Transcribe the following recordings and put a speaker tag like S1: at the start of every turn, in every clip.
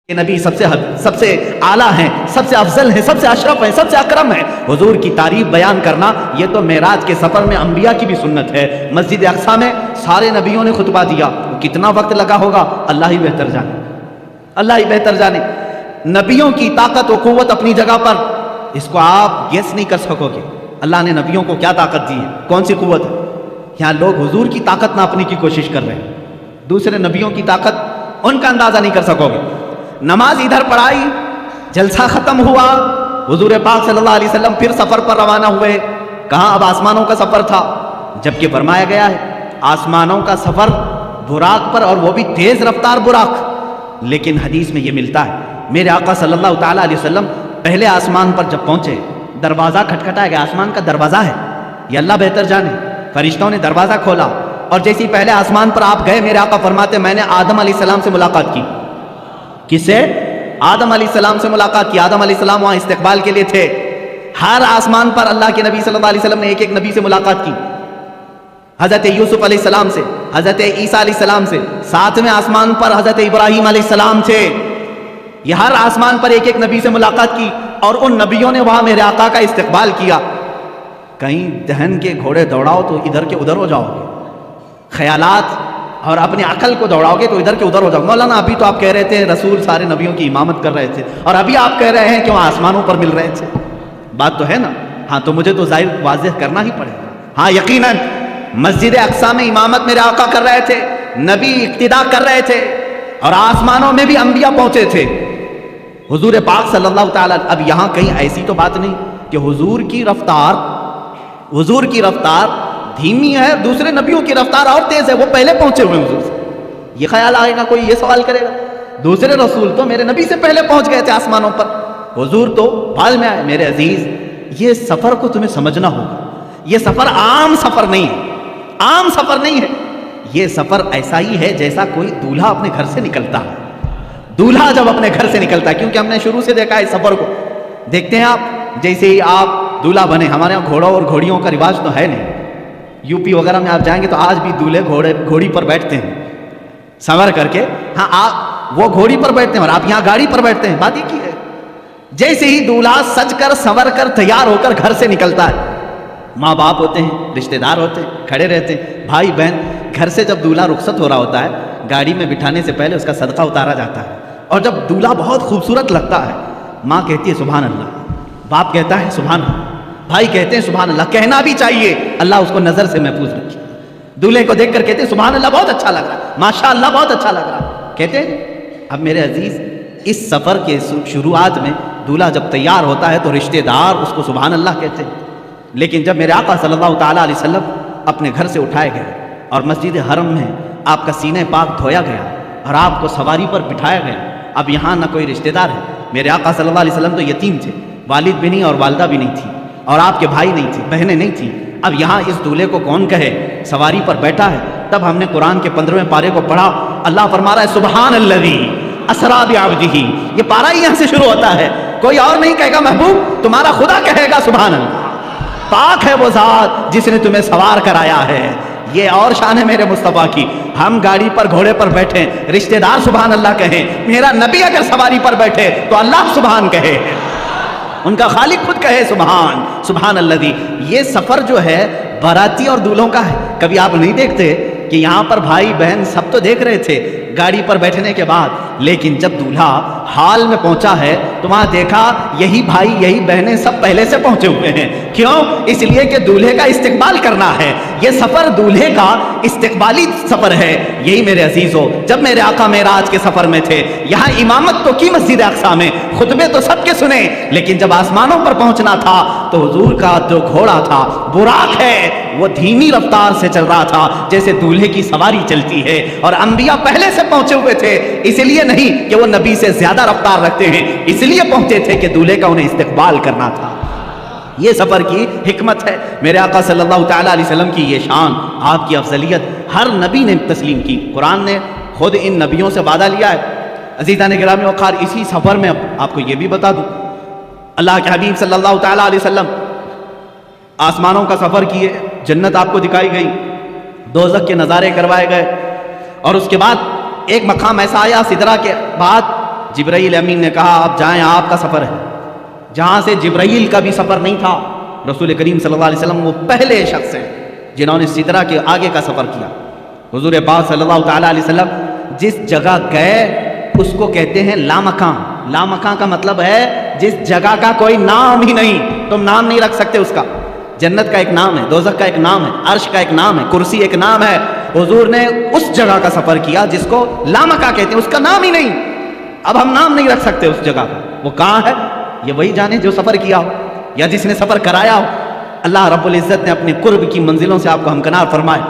S1: یہ نبی سب سے اعلیٰ ہیں، سب سے افضل ہیں، سب سے اشرف ہیں، سب سے اکرم ہیں۔ حضور کی تعریف بیان کرنا یہ تو معراج کے سفر میں انبیاء کی بھی سنت ہے۔ مسجد اقصیٰ میں سارے نبیوں نے خطبہ دیا، کتنا وقت لگا ہوگا اللہ ہی بہتر جانے، اللہ ہی بہتر جانے۔ نبیوں کی طاقت و قوت اپنی جگہ پر، اس کو آپ گیس نہیں کر سکو گے اللہ نے نبیوں کو کیا طاقت دی ہے، کون سی قوت ہے۔ یہاں لوگ حضور کی طاقت ناپنے کی کوشش کر رہے ہیں، دوسرے نبیوں کی طاقت ان کا اندازہ نہیں کر سکو گے۔ نماز ادھر پڑھائی، جلسہ ختم ہوا، حضور پاک صلی اللہ علیہ وسلم پھر سفر پر روانہ ہوئے۔ کہاں؟ اب آسمانوں کا سفر تھا، جبکہ فرمایا گیا ہے آسمانوں کا سفر براق پر، اور وہ بھی تیز رفتار براق۔ لیکن حدیث میں یہ ملتا ہے میرے آقا صلی اللہ تعالیٰ علیہ وسلم پہلے آسمان پر جب پہنچے، دروازہ کھٹکھٹایا گیا، آسمان کا دروازہ ہے، یہ اللہ بہتر جانے۔ فرشتوں نے دروازہ کھولا، اور جیسے پہلے آسمان پر آپ گئے، میرے آقا فرماتے میں نے آدم علیہ السلام سے ملاقات کی۔ کس سے؟ آدم علیہ السلام سے ملاقات کی۔ آدم علیہ السلام وہاں استقبال کے لیے تھے۔ ہر آسمان پر اللہ کے نبی صلی اللہ علیہ وسلم نے ایک ایک نبی سے ملاقات کی، حضرت یوسف علیہ السلام سے، حضرت عیسیٰ علیہ السلام سے، ساتویں آسمان پر حضرت ابراہیم علیہ السلام سے۔ یہ ہر آسمان پر ایک ایک نبی سے ملاقات کی، اور ان نبیوں نے وہاں میرے آقا کا استقبال کیا۔ کہیں دہن کے گھوڑے دوڑاؤ تو ادھر کے ادھر ہو جاؤ گے، خیالات اور اپنی عقل کو دوڑاؤ گے تو ادھر کے ادھر ہو جاؤ گے۔ مولانا ابھی تو آپ کہہ رہے تھے رسول سارے نبیوں کی امامت کر رہے تھے، اور ابھی آپ کہہ رہے ہیں کہ وہاں آسمانوں پر مل رہے تھے، بات تو ہے نا؟ ہاں، تو مجھے تو ظاہر واضح کرنا ہی پڑے گا۔ ہاں یقیناً مسجد اقصیٰ میں امامت میرے آقا کر رہے تھے، نبی اقتدا کر رہے تھے، اور آسمانوں میں بھی انبیاء پہنچے تھے حضور پاک صلی اللہ تعالیٰ۔ اب یہاں کہیں ایسی تو بات نہیں کہ حضور کی رفتار دھیمی ہے، دوسرے نبیوں کی رفتار اور تیز ہے، وہ پہلے پہنچے ہوئے حضور سے۔ یہ خیال آئے گا، کوئی یہ سوال کرے گا دوسرے رسول تو میرے نبی سے پہلے پہنچ گئے تھے آسمانوں پر، حضور تو بعد میں آئے۔ میرے عزیز، یہ سفر کو تمہیں سمجھنا ہوگا، یہ سفر عام سفر نہیں ہے، عام سفر نہیں ہے۔ یہ سفر ایسا ہی ہے جیسا کوئی دولہا اپنے گھر سے نکلتا ہے۔ دولہا جب اپنے گھر سے نکلتا ہے، کیونکہ ہم نے شروع سے دیکھا ہے سفر کو، دیکھتے ہیں آپ جیسے ہی آپ دولہا بنے، ہمارے یہاں گھوڑوں اور گھوڑیوں کا رواج تو ہے نہیں، یو پی وغیرہ میں آپ جائیں گے تو آج بھی دولہے گھوڑی پر بیٹھتے ہیں سنور کر کے۔ ہاں، آپ وہ گھوڑی پر بیٹھتے ہیں اور آپ یہاں گاڑی پر بیٹھتے ہیں، بات ہی کی ہے۔ جیسے ہی دولہا سج کر سنور کر تیار ہو کر گھر سے نکلتا ہے، ماں باپ ہوتے ہیں، رشتہ دار ہوتے ہیں، کھڑے رہتے ہیں، بھائی بہن۔ گھر سے جب دولہا رخصت ہو رہا ہوتا ہے، گاڑی میں بٹھانے سے پہلے اس کا صدقہ اتارا جاتا ہے، اور جب دولہا بہت خوبصورت لگتا ہے، ماں کہتی ہے سبحان اللہ، باپ کہتا ہے سبحان اللہ، بھائی کہتے ہیں سبحان اللہ، کہنا بھی چاہیے، اللہ اس کو نظر سے محفوظ رکھے۔ دولہے کو دیکھ کر کہتے ہیں سبحان اللہ، بہت اچھا لگ رہا ہے، ماشاء اللہ بہت اچھا لگ رہا ہے، کہتے ہیں۔ اب میرے عزیز، اس سفر کے شروعات میں دولہا جب تیار ہوتا ہے تو رشتہ دار اس کو سبحان اللہ کہتے ہیں، لیکن جب میرے آقا صلی اللہ تعالیٰ علیہ وسلم اپنے گھر سے اٹھائے گئے اور مسجد حرم میں آپ کا سینہ پاک دھویا گیا اور آپ کو سواری پر بٹھایا گیا، اب یہاں نہ کوئی رشتہ دار ہے، میرے آقا صلی اللہ علیہ وسلم تو یتیم تھے، والد بھی نہیں اور والدہ بھی نہیں تھی، اور آپ کے بھائی نہیں تھے، بہنیں نہیں تھیں۔ اب یہاں اس دولہے کو کون کہے، سواری پر بیٹھا ہے۔ تب ہم نے قرآن کے 15ویں پارے کو پڑھا، اللہ فرما رہا ہے سبحان الذی اسریٰ بعبدہ، یہ پارا ہی یہاں سے شروع ہوتا ہے، کوئی اور نہیں کہے گا، محبوب تمہارا خدا کہے گا سبحان اللہ، پاک ہے وہ ذات جس نے تمہیں سوار کرایا ہے۔ یہ اور شان ہے میرے مصطفیٰ کی، ہم گاڑی پر گھوڑے پر بیٹھیں، رشتہ دار سبحان اللہ کہیں، میرا نبی اگر سواری پر بیٹھے تو اللہ سبحان کہے، ان کا خالق خود کہے سبحان الذی۔ یہ سفر جو ہے باراتی اور دولہوں کا ہے۔ کبھی آپ نہیں دیکھتے کہ یہاں پر بھائی بہن سب تو دیکھ رہے تھے گاڑی پر بیٹھنے کے بعد، لیکن جب دولہا حال میں پہنچا ہے تو وہاں دیکھا یہی بھائی یہی بہنیں سب پہلے سے پہنچے ہوئے ہیں۔ کیوں؟ اس لیے کہ دولہے کا استقبال کرنا ہے، یہ سفر دولہے کا استقبالی سفر ہے۔ یہی میرے عزیزو، جب میرے آقا معراج کے سفر میں تھے، یہاں امامت تو کی مسجد اقصیٰ میں، خطبے تو سب کے سنے، لیکن جب آسمانوں پر پہنچنا تھا تو حضور کا جو گھوڑا تھا براق ہے، وہ دھیمی رفتار سے چل رہا تھا جیسے دولہے کی سواری چلتی ہے، اور انبیاء پہلے سے پہنچے ہوئے تھے، اس لیے نہیں کہ وہ نبی سے زیادہ رفتار رکھتے ہیں، اس لیے پہنچے تھے کہ دولہے کا انہیں استقبال کرنا تھا۔ یہ سفر کی حکمت ہے۔ میرے آقا صلی اللہ تعالیٰ علیہ وسلم کی یہ شان، آپ کی افضلیت ہر نبی نے تسلیم کی، قرآن نے خود ان نبیوں سے وعدہ لیا ہے۔ عزیزان گرامی وقار، اسی سفر میں آپ کو یہ بھی بتا دوں، اللہ کے حبیب صلی اللہ تعالیٰ علیہ وسلم آسمانوں کا سفر کیے، جنت آپ کو دکھائی گئی، دوزخ کے نظارے کروائے گئے، اور اس کے بعد ایک مقام ایسا آیا سدرہ کے بعد جبرائیل امین نے کہا آپ جائیں، آپ کا سفر ہے۔ جہاں سے جبرائیل کا بھی سفر نہیں تھا، رسول کریم صلی اللہ علیہ وسلم وہ پہلے شخص ہیں جنہوں نے سدرہ کے آگے کا سفر کیا۔ حضور پاک صلی اللہ تعالیٰ علیہ وسلم جس جگہ گئے اس کو کہتے ہیں لامکاں۔ لامکاں کا مطلب ہے جس جگہ کا کوئی نام ہی نہیں، تم نام نہیں رکھ سکتے اس کا۔ جنت کا ایک نام ہے، دوزخ کا ایک نام ہے، عرش کا ایک نام ہے، کرسی ایک نام ہے۔ حضور نے اس جگہ کا سفر کیا جس کو لامکاں کہتے ہیں، اس کا نام ہی نہیں۔ اب ہم نام نہیں رکھ سکتے اس جگہ کا، وہ کہاں ہے یہ وہی جانے جو سفر کیا ہو یا جس نے سفر کرایا ہو۔ اللہ رب العزت نے اپنے قرب کی منزلوں سے آپ کو ہمکنار فرمائے،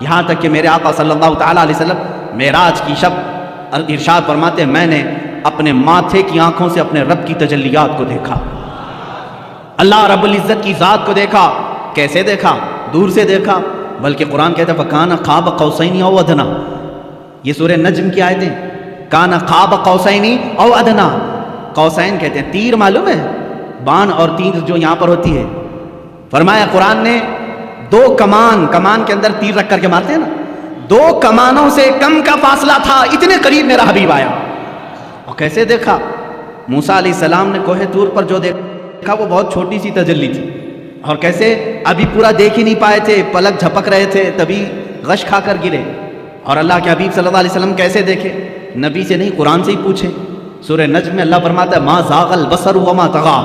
S1: یہاں تک کہ میرے آقا صلی اللہ تعالیٰ علیہ وسلم معراج کی شب ارشاد فرماتے ہیں میں نے اپنے ماتھے کی آنکھوں سے اپنے رب کی تجلیات کو دیکھا، اللہ رب العزت کی ذات کو دیکھا۔ کیسے دیکھا؟ دور سے دیکھا، بلکہ قرآن کہتا ہے فَكَانَ قَابَ قَوْسَيْنِ أَوْ أَدْنَىٰ، یہ سورہ نجم کی آیتیں۔ کانا قاب قوسین او ادنا، قوسین کہتے ہیں تیر، معلوم ہے بان اور تیر جو یہاں پر ہوتی ہے۔ فرمایا قرآن نے دو کمان کے اندر تیر رکھ کر کے مارتے ہیں نا، دو کمانوں سے کم کا فاصلہ تھا، اتنے قریب میرا حبیب آیا۔ اور کیسے دیکھا؟ موسیٰ علیہ السلام نے کوہ طور پر جو دیکھا وہ بہت چھوٹی سی تجلی تھی، اور کیسے ابھی پورا دیکھ ہی نہیں پائے تھے، پلک جھپک رہے تھے، تبھی غش کھا کر گرے۔ اور اللہ کے حبیب صلی اللہ علیہ وسلم کیسے دیکھے؟ نبی سے نہیں قرآن سے ہی پوچھیں۔ سورہ نجم میں اللہ فرماتا ہے ما زاغ البصر وما طغى،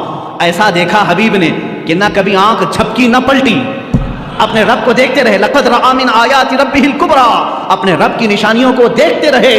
S1: ایسا دیکھا حبیب نے کہ نہ کبھی آنکھ جھپکی نہ پلٹی، اپنے رب کو دیکھتے رہے۔ لقد رأى من آیات ربہ الکبریٰ، اپنے رب کی نشانیوں کو دیکھتے رہے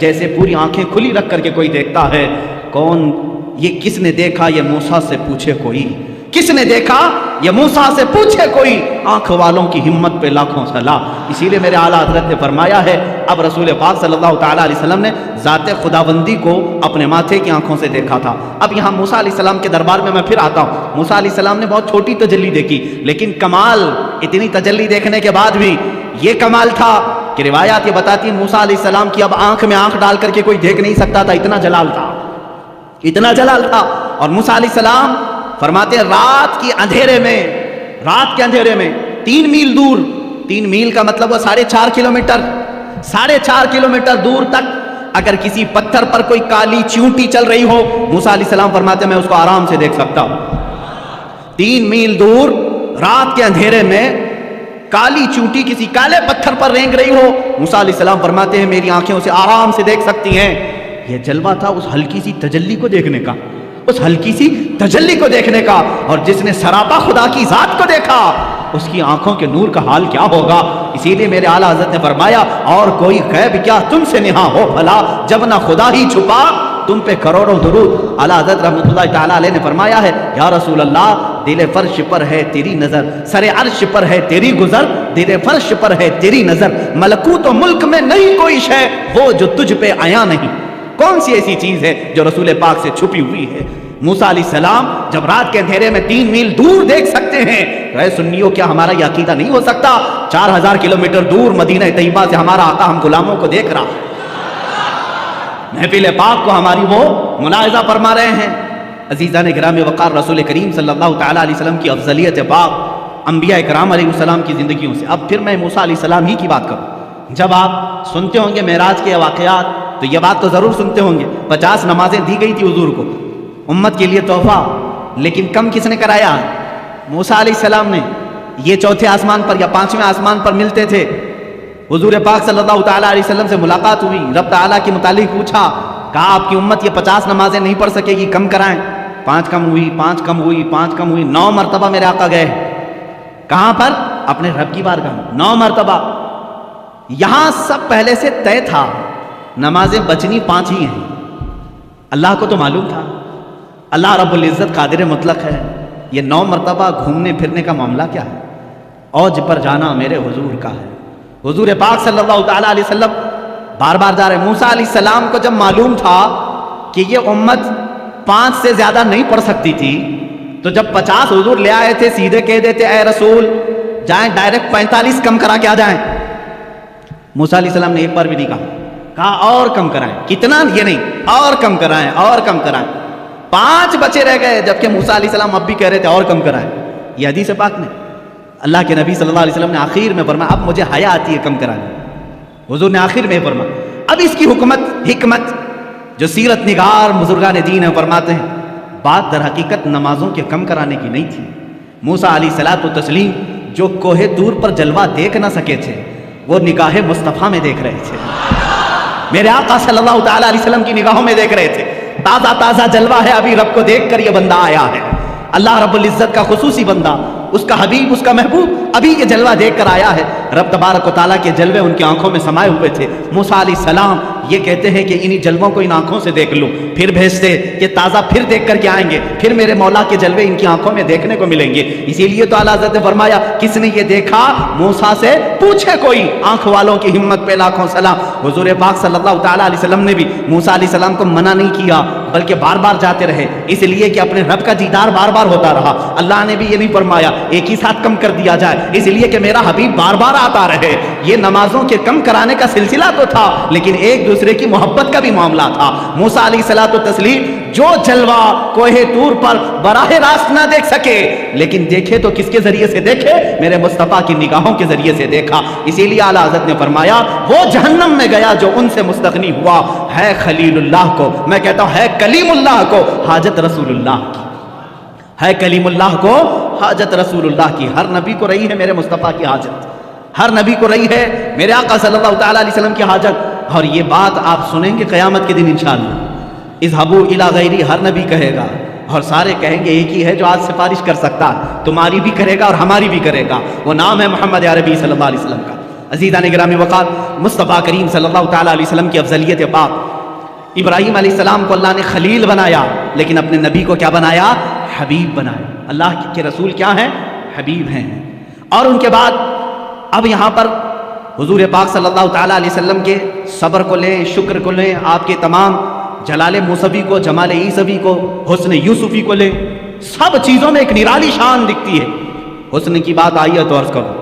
S1: جیسے پوری آنکھیں کھلی رکھ کر کے کوئی دیکھتا ہے۔ کون یہ کس نے دیکھا؟ یہ موسیٰ سے پوچھے کوئی، کس نے دیکھا؟ یہ موسیٰ سے پوچھے کوئی۔ آنکھ والوں کی ہمت پہ لاکھوں سلام۔ اسی لیے میرے اعلیٰ حضرت نے فرمایا ہے اب رسول پاک صلی اللہ تعالیٰ علیہ وسلم نے ذات خداوندی کو اپنے ماتھے کی آنکھوں سے دیکھا تھا۔ اب یہاں موسیٰ علیہ السلام کے دربار میں پھر آتا ہوں۔ موسیٰ علیہ السلام نے بہت چھوٹی تجلی دیکھی، لیکن کمال اتنی تجلی دیکھنے کے بعد بھی یہ کمال تھا کہ روایات یہ بتاتی ہیں موسیٰ علیہ السلام کی اب آنکھ میں آنکھ ڈال کر کے کوئی دیکھ نہیں سکتا تھا، اتنا جلال تھا، اتنا جلال تھا۔ اور موسیٰ علیہ السلام فرماتے ہیں رات کے اندھیرے میں 3 میل دور، 3 میل کا مطلب وہ 4.5 کلومیٹر، 4.5 کلومیٹر دور تک اگر کسی پتھر پر کوئی کالی چیونٹی چل رہی ہو، موسیٰ علیہ السلام فرماتے ہیں میں اس کو آرام سے دیکھ سکتا ہوں۔ 3 میل دور رات کے اندھیرے میں کالی چیونٹی کسی کالے پتھر پر رینگ رہی ہو، موسیٰ علیہ السلام فرماتے ہیں میری آنکھیں اسے آرام سے دیکھ سکتی ہیں۔ یہ جلوہ تھا اس ہلکی سی تجلی کو دیکھنے کا، اس ہلکی سی تجلی کو دیکھنے کا۔ اور جس نے سراپا خدا کی ذات کو دیکھا اس کی آنکھوں کے نور کا حال کیا ہوگا۔ اسی لیے میرے اعلیٰ حضرت نے فرمایا اور کوئی غیب کیا تم سے نہاں ہو بھلا، جب نہ خدا ہی چھپا تم پہ کروڑوں درود۔ اعلیٰ حضرت رحمۃ اللہ تعالیٰ علیہ نے فرمایا ہے یا رسول اللہ دل فرش پر ہے تیری نظر، سر عرش پر ہے تیری گزر، دل فرش پر ہے تیری نظر، ملکوت و ملک میں نہیں کوئی شے وہ جو تجھ پہ آیا نہیں۔ کون سی ایسی چیز ہے جو رسول پاک سے چھپی ہوئی ہے؟ موسیٰ علیہ السلام جب رات کے اندھیرے میں 3 میل دور دیکھ سکتے ہیں، اے سنیوں کیا ہمارا یہ عقیدہ نہیں ہو سکتا؟ 4000 کلومیٹر دور مدینہ طیبہ سے ہمارا آقا ہم غلاموں کو دیکھ رہا، محفل پاک کو ہماری وہ ملاحظہ فرما رہے ہیں۔ عزیزان گرامی وقار، رسول کریم صلی اللہ تعالیٰ علیہ وسلم کی افضلیت پاک انبیاء کرام علیہ السلام کی زندگیوں سے۔ اب پھر میں موسیٰ علیہ السلام ہی کی بات کروں۔ جب آپ سنتے ہوں گے معراج کے واقعات تو یہ بات تو ضرور سنتے ہوں گے 50 نمازیں دی گئی تھی حضور کو امت کے لیے تحفہ، لیکن کم کس نے کرایا؟ موسیٰ علیہ السلام نے۔ یہ 4تھے آسمان پر یا 5ویں آسمان پر ملتے تھے، حضور پاک صلی اللہ تعالیٰ علیہ وسلم سے ملاقات ہوئی، رب تعالیٰ کے متعلق پوچھا، کہا آپ کی امت یہ 50 نمازیں نہیں پڑھ سکے گی، کم کرائیں۔ 5 کم ہوئی، 5 کم ہوئی، 5 کم ہوئی، 9 مرتبہ میرے آقا گئے۔ کہاں پر؟ اپنے رب کی بارگاہ میں 9 مرتبہ۔ یہاں سب پہلے سے طے تھا نمازیں بچنی 5 ہی ہیں۔ اللہ کو تو معلوم تھا، اللہ رب العزت قادر مطلق ہے، یہ 9 مرتبہ گھومنے پھرنے کا معاملہ کیا ہے؟ اوج پر جانا میرے حضور کا ہے۔ حضور پاک صلی اللہ تعالیٰ علیہ وسلم بار بار جا رہے۔ موسیٰ علیہ السلام کو جب معلوم تھا کہ یہ امت 5 سے زیادہ نہیں پڑھ سکتی تھی، تو جب 50 حضور لے آئے تھے سیدھے کہہ دیتے اے رسول جائیں ڈائریکٹ 45 کم کرا کے آ جائیں۔ موسیٰ علیہ السلام نے ایک بار بھی نہیں کہا اور کم کرائیں، کتنا یہ نہیں، اور کم کرائیں، اور کم کرائیں۔ 5 بچے رہ گئے، جبکہ موسیٰ علیہ السلام اب بھی کہہ رہے تھے اور کم کرائیں۔ یہ حدیث پاک میں اللہ کے نبی صلی اللہ علیہ وسلم نے آخر میں فرمایا اب مجھے حیا آتی ہے کم کرانے۔ حضور نے آخر میں فرمایا اب اس کی حکمت جو سیرت نگار بزرگان دین ہیں فرماتے ہیں بات در حقیقت نمازوں کے کم کرانے کی نہیں تھی. موسیٰ علیہ الصلوۃ والتسلیم جو کوہ طور پر جلوہ دیکھ نہ سکے تھے وہ نگاہ مصطفیٰ میں دیکھ رہے تھے. میرے آقا صلی اللہ تعالیٰ علیہ وسلم کی نگاہوں میں دیکھ رہے تھے. تازہ تازہ جلوہ ہے, ابھی رب کو دیکھ کر یہ بندہ آیا ہے. اللہ رب العزت کا خصوصی بندہ, اس کا حبیب, اس کا محبوب ابھی یہ جلوہ دیکھ کر آیا ہے. رب تبارک و تعالیٰ کے جلوے ان کی آنکھوں میں سمائے ہوئے تھے. موسیٰ علیہ السلام یہ کہتے ہیں کہ انہی جلووں کو ان آنکھوں سے دیکھ لوں, پھر بھیجتے کہ تازہ پھر دیکھ کر کے آئیں گے, پھر میرے مولا کے جلوے ان کی آنکھوں میں دیکھنے کو ملیں گے. اسی لیے تو اعلیٰ حضرت نے فرمایا کس نے یہ دیکھا موسیٰ سے پوچھے کوئی. آنکھ والوں کی ہمت پہ لاکھوں سلام. حضور پاک صلی اللہ تعالیٰ علیہ وسلم نے بھی موسیٰ علیہ السلام کو منع نہیں کیا بلکہ بار بار جاتے رہے, اس لیے کہ اپنے رب کا دیدار بار بار ہوتا رہا. اللہ نے بھی یہ نہیں فرمایا ایک ہی ساتھ کم کر دیا جائے, اس لیے کہ میرا حبیب بار بار آتا رہے. یہ نمازوں کے کم کرانے کا سلسلہ تو تھا لیکن ایک دوسرے کی محبت کا بھی معاملہ تھا. موسیٰ علیہ الصلوۃ والتسلیم جو جلوہ کوہ طور پر براہ راست نہ دیکھ سکے لیکن دیکھے تو کس کے ذریعے سے دیکھے, میرے مصطفیٰ کی نگاہوں کے ذریعے سے دیکھا. اسی لیے اعلیٰ حضرت نے فرمایا وہ جہنم میں گیا جو ان سے مستغنی ہوا. ہے خلیل اللہ کو, میں کہتا ہوں ہے کلیم اللہ کو حاجت رسول اللہ کی, ہے کلیم اللہ کو حاجت رسول اللہ کی. ہر نبی کو رہی ہے میرے مصطفیٰ کی حاجت, ہر نبی کو رہی ہے میرے آقا صلی اللہ تعالیٰ علیہ وسلم کی حاجت. اور یہ بات آپ سنیں گے قیامت کے دن انشاءاللہ. اذهبوا الی غیری ہر نبی کہے گا اور سارے کہیں گے ایک ہی ہے جو آج سفارش کر سکتا ہے, تمہاری بھی کرے گا اور ہماری بھی کرے گا. وہ نام ہے محمد عربی صلی اللہ علیہ وسلم کا. عزیزان گرامی وقار, مصطفیٰ کریم صلی اللہ تعالیٰ علیہ وسلم کی افضلیت پاک. ابراہیم علیہ السلام کو اللہ نے خلیل بنایا لیکن اپنے نبی کو کیا بنایا, حبیب بنایا. اللہ کے رسول کیا ہیں, حبیب ہیں. اور ان کے بعد اب یہاں پر حضور پاک صلی اللہ تعالیٰ علیہ وسلم کے صبر کو لیں, شکر کو لیں, آپ کے تمام جلال موسوی کو, جمال عیسوی کو, حسن یوسفی کو لیں, سب چیزوں میں ایک نرالی شان دکھتی ہے. حسن کی بات آئی ہے تو عرض کرو,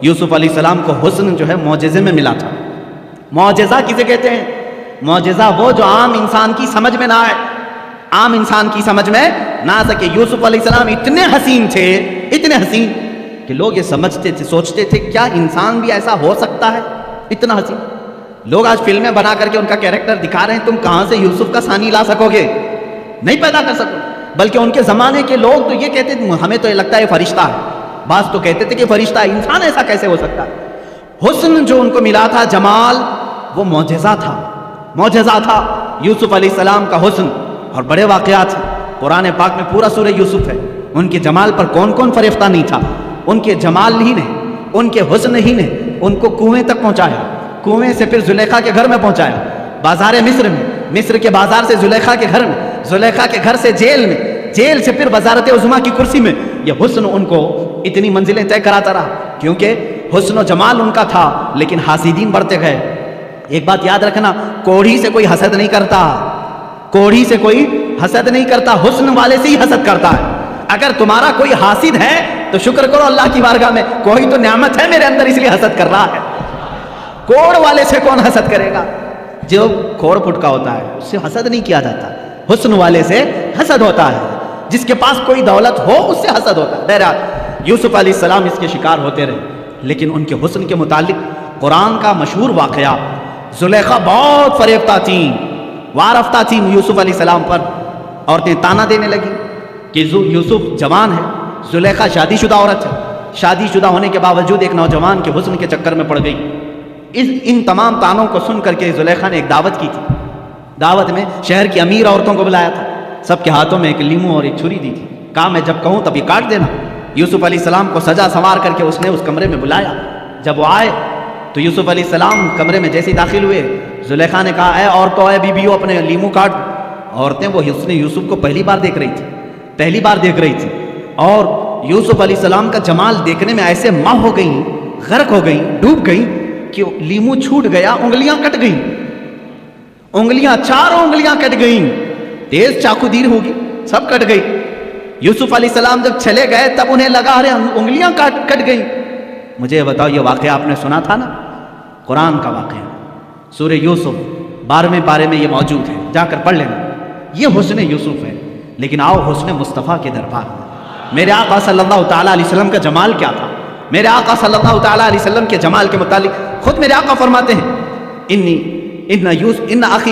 S1: یوسف علیہ السلام کو حسن جو ہے معجزے میں ملا تھا. معجزہ کسے کہتے ہیں, معجزہ وہ جو عام انسان کی سمجھ میں نہ آئے, عام انسان کی سمجھ میں نہ آ سکے. یوسف علیہ السلام اتنے حسین تھے, اتنے حسین کہ لوگ یہ سمجھتے تھے, سوچتے تھے کیا انسان بھی ایسا ہو سکتا ہے, اتنا حسین. لوگ آج فلمیں بنا کر کے ان کا کیریکٹر دکھا رہے ہیں, تم کہاں سے یوسف کا ثانی لا سکو گے, نہیں پیدا کر سکو. بلکہ ان کے زمانے کے لوگ تو یہ کہتے تھے ہمیں تو یہ لگتا ہے فرشتہ ہے, بعض تو کہتے تھے کہ فرشتہ ہے, انسان ایسا کیسے ہو سکتا ہے. حسن جو ان کو ملا تھا, جمال, وہ معجزہ تھا, معجزہ تھا یوسف علیہ السلام کا حسن. اور بڑے واقعات ہیں قرآن پاک میں, پورا سورہ یوسف ہے. ان کے جمال پر کون کون فریفتہ نہیں تھا. ان کے جمال ہی نے, ان کے حسن ہی نے ان کو کنویں تک پہنچایا, کنویں سے پھر زلیخا کے گھر میں پہنچایا, بازار مصر میں, مصر کے بازار سے زلیخا کے گھر میں, زلیخا کے گھر سے جیل میں, جیل سے پھر وزارت عظمیٰ کی کرسی میں. یہ حسن ان کو اتنی منزلیں طے کراتا رہا کیونکہ حسن و جمال ان کا تھا. لیکن حاسدین بڑھتے گئے. ایک بات یاد رکھنا, کوڑھی سے کوئی حسد نہیں کرتا, کوڑھی سے کوئی حسد نہیں کرتا, حسن والے سے ہی حسد کرتا ہے. اگر تمہارا کوئی حاسد ہے تو شکر کرو اللہ کی بارگاہ میں, کوئی تو نعمت ہے میرے اندر اس لیے حسد کر رہا ہے. کوڑ والے سے کون حسد کرے گا, جو کوڑ پھٹکا ہوتا ہے اس سے حسد نہیں کیا جاتا. حسن والے سے حسد ہوتا ہے, جس کے پاس کوئی دولت ہو اس سے حسد ہوتا ہے. بہرحال یوسف علیہ السلام اس کے شکار ہوتے رہے, لیکن ان کے حسن کے متعلق قرآن کا مشہور واقعہ, زلیخا بہت فریفتہ تھیں, وارفتہ تھیں یوسف علیہ السلام پر. عورتیں تانا دینے لگی کہ یوسف جوان ہے, زلیخا شادی شدہ عورت ہے, شادی شدہ ہونے کے باوجود ایک نوجوان کے حسن کے چکر میں پڑ گئی. ان تمام تانوں کو سن کر کے زلیخا نے ایک دعوت کی تھی. دعوت میں شہر کی امیر عورتوں کو بلایا تھا, سب کے ہاتھوں میں ایک لیمو اور ایک چھری دی تھی, کہا میں جب کہوں تب یہ کاٹ دینا. یوسف علیہ السلام کو سجا سنوار کر کے اس نے اس کمرے میں بلایا. جب وہ آئے تو یوسف علیہ السلام کمرے میں جیسے ہی داخل ہوئے, زلیخا نے کہا اے عورتوں, اے بیویوں, اپنے لیمو کاٹ. عورتیں وہ حسن یوسف کو پہلی بار دیکھ رہی تھی, پہلی بار دیکھ رہی تھی, اور یوسف علیہ السلام کا جمال دیکھنے میں ایسے ماہ ہو گئیں, غرق ہو گئیں, ڈوب گئیں کہ لیمو چھوٹ گیا, انگلیاں کٹ گئیں, انگلیاں, چاروں انگلیاں کٹ گئیں, تیز چاقو دیر ہوگی, سب کٹ گئی. یوسف علیہ السلام جب چلے گئے تب انہیں لگا ارے انگلیاں کٹ گئیں. مجھے یہ بتاؤ, یہ واقعہ آپ نے سنا تھا نا, قرآن کا واقعہ, سورہ یوسف 12ویں پارے میں یہ موجود ہے, جا کر پڑھ لینا. یہ حسن یوسف ہے. لیکن آؤ حسن مصطفیٰ کے دربار میں. میرے آقا صلی اللہ تعالیٰ علیہ وسلم کا جمال کیا تھا. میرے آقا صلی اللہ تعالیٰ علیہ وسلم کے جمال کے متعلق خود میرے آقا فرماتے ہیں ان اخی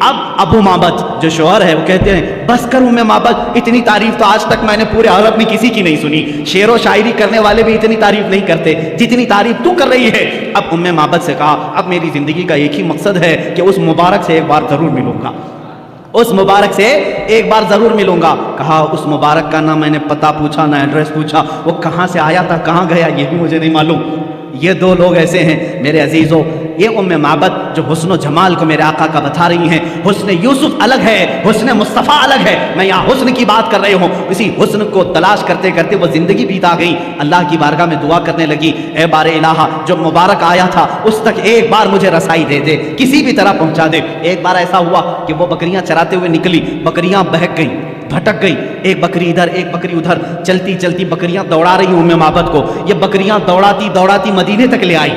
S1: اب ابو معبد جو شوہر ہے وہ کہتے ہیں بس کر ام معبد، اتنی تعریف تو آج تک میں نے پورے عرب میں کسی کی نہیں سنی، شعر و شاعری کرنے والے بھی اتنی تعریف نہیں کرتے جتنی تعریف تو کر رہی ہے۔ اب ام معبد سے کہا اب میری زندگی کا ایک ہی مقصد ہے کہ اس مبارک سے ایک بار ضرور ملوں گا، اس مبارک سے ایک بار ضرور ملوں گا۔ کہا اس مبارک کا نہ میں نے پتہ پوچھا نہ ایڈریس پوچھا، وہ کہاں سے آیا تھا کہاں گیا یہ بھی مجھے نہیں معلوم۔ یہ دو لوگ ایسے ہیں میرے عزیزوں، یہ ام معبد جو حسن و جمال کو میرے آقا کا بتا رہی ہیں، حسن یوسف الگ ہے، حسن مصطفیٰ الگ ہے، میں یہاں حسن کی بات کر رہی ہوں۔ اسی حسن کو تلاش کرتے کرتے وہ زندگی بیتا گئی، اللہ کی بارگاہ میں دعا کرنے لگی، اے بار الہ جو مبارک آیا تھا اس تک ایک بار مجھے رسائی دے دے، کسی بھی طرح پہنچا دے۔ ایک بار ایسا ہوا کہ وہ بکریاں چراتے ہوئے نکلی، بکریاں بہک گئیں، بھٹک گئی، ایک بکری ادھر ایک بکری ادھر، چلتی چلتی بکریاں دوڑا رہی ام معبد کو، یہ بکریاں دوڑاتی دوڑاتی مدینے تک لے آئی،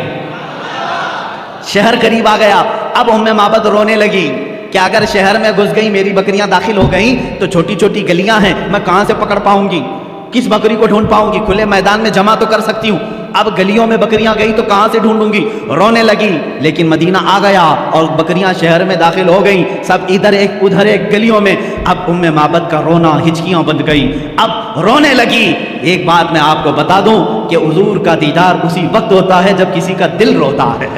S1: شہر قریب آ گیا۔ اب ام معبد رونے لگی کہ اگر شہر میں گھس گئی میری بکریاں داخل ہو گئیں تو چھوٹی چھوٹی گلیاں ہیں، میں کہاں سے پکڑ پاؤں گی، کس بکری کو ڈھونڈ پاؤں گی، کھلے میدان میں جمع تو کر سکتی ہوں، اب گلیوں میں بکریاں گئی تو کہاں سے ڈھونڈوں گی، رونے لگی۔ لیکن مدینہ آ گیا اور بکریاں شہر میں داخل ہو گئیں، سب ادھر ایک ادھر ایک گلیوں میں۔ اب ام معبد کا رونا ہچکیاں بند گئی، اب رونے لگی۔ ایک بات میں آپ کو بتا دوں کہ حضور کا دیدار اسی وقت ہوتا ہے جب کسی کا دل روتا ہے،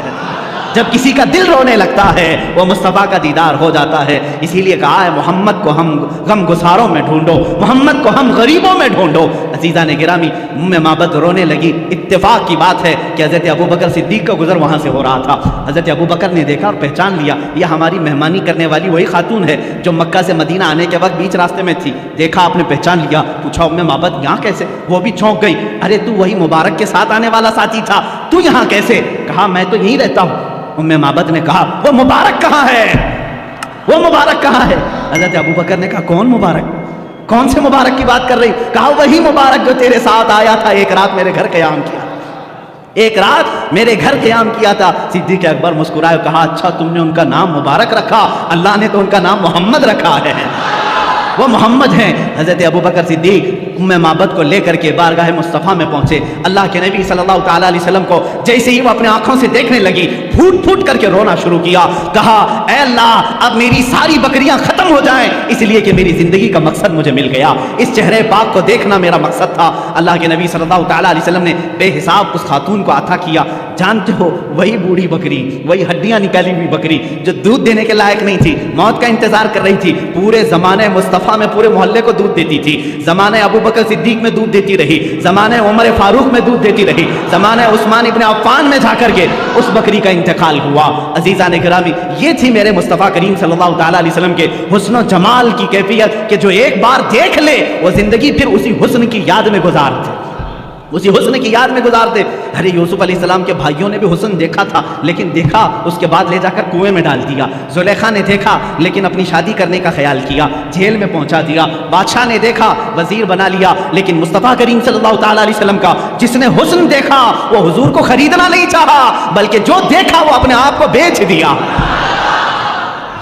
S1: جب کسی کا دل رونے لگتا ہے وہ مصطفیٰ کا دیدار ہو جاتا ہے۔ اسی لیے کہا ہے محمد کو ہم غم گساروں میں ڈھونڈو، محمد کو ہم غریبوں میں ڈھونڈو۔ عزیزان گرامی، ام معبد رونے لگی۔ اتفاق کی بات ہے کہ حضرت ابوبکر صدیق کا گزر وہاں سے ہو رہا تھا، حضرت ابوبکر نے دیکھا اور پہچان لیا یہ ہماری مہمانی کرنے والی وہی خاتون ہے جو مکہ سے مدینہ آنے کے وقت بیچ راستے میں تھی۔ دیکھا آپ نے پہچان لیا، پوچھا ام معبد یہاں کیسے؟ وہ بھی چونک گئی، ارے تو وہی مبارک کے ساتھ آنے والا ساتھی تھا، تو یہاں کیسے؟ کہا میں تو یہیں رہتا ہوں۔ ام معبد نے کہا وہ مبارک کہاں ہے، وہ مبارک کہاں ہے؟ حضرت ابوبکر نے کہا کون مبارک، کون سے مبارک کی بات کر رہی؟ کہا وہی مبارک جو تیرے ساتھ آیا تھا، ایک رات میرے گھر قیام کیا، ایک رات میرے گھر قیام کیا تھا۔ صدیق اکبر مسکرائے، کہا اچھا تم نے ان کا نام مبارک رکھا، اللہ نے تو ان کا نام محمد رکھا ہے، وہ محمد ہیں۔ حضرت ابوبکر صدیق ام معبد کو لے کر کے بارگاہ مصطفیٰ میں پہنچے۔ اللہ کے نبی صلی اللہ تعالیٰ علیہ وسلم کو جیسے ہی وہ اپنے آنکھوں سے دیکھنے لگی، پھوٹ پھوٹ کر کے رونا شروع کیا۔ کہا اے اللہ اب میری ساری بکریاں ختم ہو جائیں، اس لیے کہ میری زندگی کا مقصد مجھے مل گیا، اس چہرے پاک کو دیکھنا میرا مقصد تھا۔ اللہ کے نبی صلی اللہ تعالیٰ علیہ وسلم نے بے حساب اس خاتون کو عطا کیا۔ جانتے ہو وہی بوڑھی بکری، وہی ہڈیاں نکالی ہوئی بکری جو دودھ دینے کے لائق نہیں تھی، موت کا انتظار کر رہی تھی، پورے زمانے مصطفیٰ میں پورے محلے کو دودھ دیتی تھی، زمانے ابوبکر صدیق میں دودھ دیتی رہی، زمانے عمر فاروق میں دودھ دیتی رہی، زمانے عثمان ابن عفان میں جا کر کے اس بکری کا انتقال ہوا۔ عزیزان گرامی، یہ تھی میرے مصطفیٰ کریم صلی اللہ تعالیٰ علیہ وسلم کے حسن و جمال کی کیفیت کہ جو ایک بار دیکھ لے وہ زندگی پھر اسی حسن کی یاد میں گزارتے، اسی حسن کی یاد میں گزارتے۔ ارے یوسف علیہ السلام کے بھائیوں نے بھی حسن دیکھا تھا، لیکن دیکھا اس کے بعد لے جا کر کنویں میں ڈال دیا۔ زلیخا نے دیکھا لیکن اپنی شادی کرنے کا خیال کیا، جیل میں پہنچا دیا۔ بادشاہ نے دیکھا، وزیر بنا لیا، لیکن مصطفیٰ کریم صلی اللہ تعالیٰ علیہ وسلم کا جس نے حسن دیکھا وہ حضور کو خریدنا نہیں چاہا، بلکہ جو دیکھا وہ اپنے آپ کو بیچ دیا۔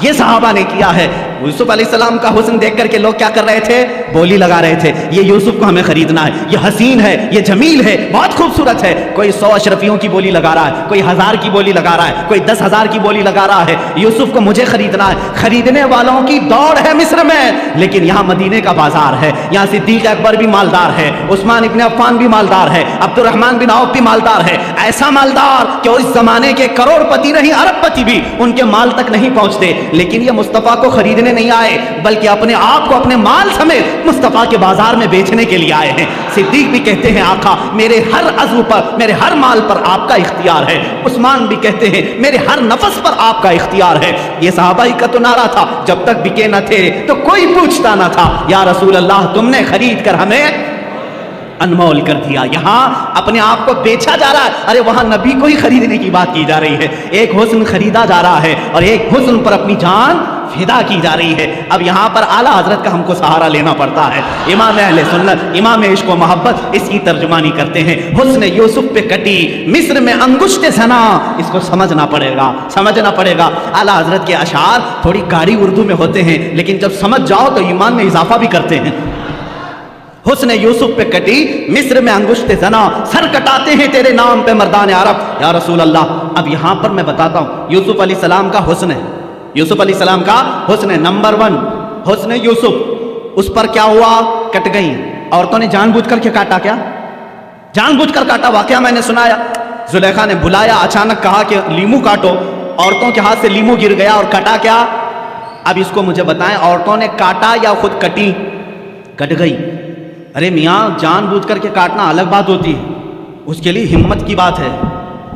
S1: یہ صحابہ نے کیا ہے۔ یوسف علیہ السلام کا حسن دیکھ کر کے لوگ کیا کر رہے تھے؟ بولی لگا رہے تھے، یہ یوسف کو ہمیں خریدنا ہے، یہ حسین ہے، یہ جمیل ہے، بہت خوبصورت ہے۔ کوئی 100 اشرفیوں کی بولی لگا رہا ہے، کوئی 1000 کی بولی لگا رہا ہے، کوئی 10,000 کی بولی لگا رہا ہے۔ یوسف کو مجھے خریدنا ہے۔ خریدنے والوں کی دوڑ ہے مصر میں، لیکن یہاں مدینے کا بازار ہے، یہاں صدیق اکبر بھی مالدار ہے، عثمان ابن عفان بھی مالدار ہے، عبد الرحمن بن عوف بھی مالدار ہے، ایسا مالدار کہ اس زمانے کے کروڑ پتی نہیں ارب پتی بھی ان کے مال تک نہیں پہنچتے، لیکن یہ مصطفیٰ کو خریدنے نہیں آئے بلکہ اپنے آپ کو اپنے مال سمیت مصطفیٰ کے بازار میں بیچنے کے لیے آئے ہیں۔ صدیق بھی کہتے ہیں آقا میرے ہر عضو پر، میرے ہر مال پر آپ کا اختیار ہے۔ عثمان بھی کہتے ہیں میرے ہر نفس پر آپ کا اختیار ہے۔ یہ صحابہ ہی کا تو نعرہ تھا، جب تک بکے نہ تھے تو کوئی پوچھتا نہ تھا، یا رسول اللہ تم نے خرید کر ہمیں انمول کر دیا۔ یہاں اپنے آپ کو بیچا جا رہا ہے، ارے وہاں نبی کو ہی خریدنے کی بات کی جا رہی ہے۔ ایک حسن خریدا جا رہا ہے اور ایک حسن پر اپنی جان فدا کی جا رہی ہے۔ اب یہاں پر اعلیٰ حضرت کا ہم کو سہارا لینا پڑتا ہے۔ امام اہل سنت، امام عشق و محبت اس کی ترجمانی کرتے ہیں، حسن یوسف پہ کٹی مصر میں انگشت زنا، اس کو سمجھنا پڑے گا، سمجھنا پڑے گا۔ اعلیٰ حضرت کے اشعار تھوڑی گاڑی اردو میں ہوتے ہیں، لیکن جب سمجھ جاؤ تو ایمان میں اضافہ بھی کرتے ہیں۔ حسن یوسف پہ کٹی مصر میں انگشت زنا، سر کٹاتے ہیں تیرے نام پہ مردان عرب۔ یا رسول اللہ، اب یہاں پر میں بتاتا ہوں یوسف علیہ السلام کا حسن ہے، یوسف علیہ السلام کا حسن نمبر 1 حسن یوسف، اس پر کیا ہوا؟ کٹ گئی۔ عورتوں نے جان بوجھ کر کے کاٹا، کیا جان بوجھ کر کاٹا؟ واقعہ میں نے سنایا، زلیخا نے بلایا، اچانک کہا کہ لیمو کاٹو، عورتوں کے ہاتھ سے لیمو گر گیا اور کٹا کیا؟ اب اس کو مجھے بتائیں، عورتوں نے کاٹا یا خود کٹی؟ کٹ گئی۔ ارے میاں، جان بوجھ کر کے کاٹنا الگ بات ہوتی ہے، اس کے لیے ہمت کی بات ہے،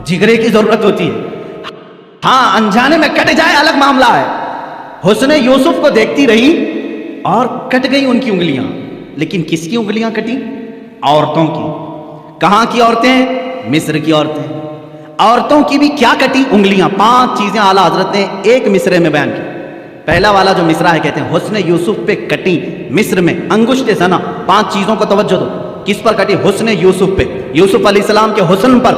S1: جگرے کی ضرورت ہوتی ہے۔ ہاں، انجانے میں کٹ جائے الگ معاملہ ہے۔ حسن یوسف کو دیکھتی رہی اور کٹ گئی ان کی انگلیاں، لیکن کس کی انگلیاں کٹی؟ عورتوں کی۔ کہاں کی عورتیں؟ مصر کی عورتیں۔ عورتوں کی بھی کیا کٹی؟ انگلیاں۔ 5 چیزیں اعلیٰ حضرت نے ایک مصرے میں بیان کی۔ پہلا والا جو مصرع ہے، کہتے ہیں حسن یوسف پہ کٹی مصر میں انگشت زنا۔ 5 چیزوں کو توجہ دو، کس پر کٹی؟ حسن یوسف پہ، یوسف علیہ السلام کے حسن پر۔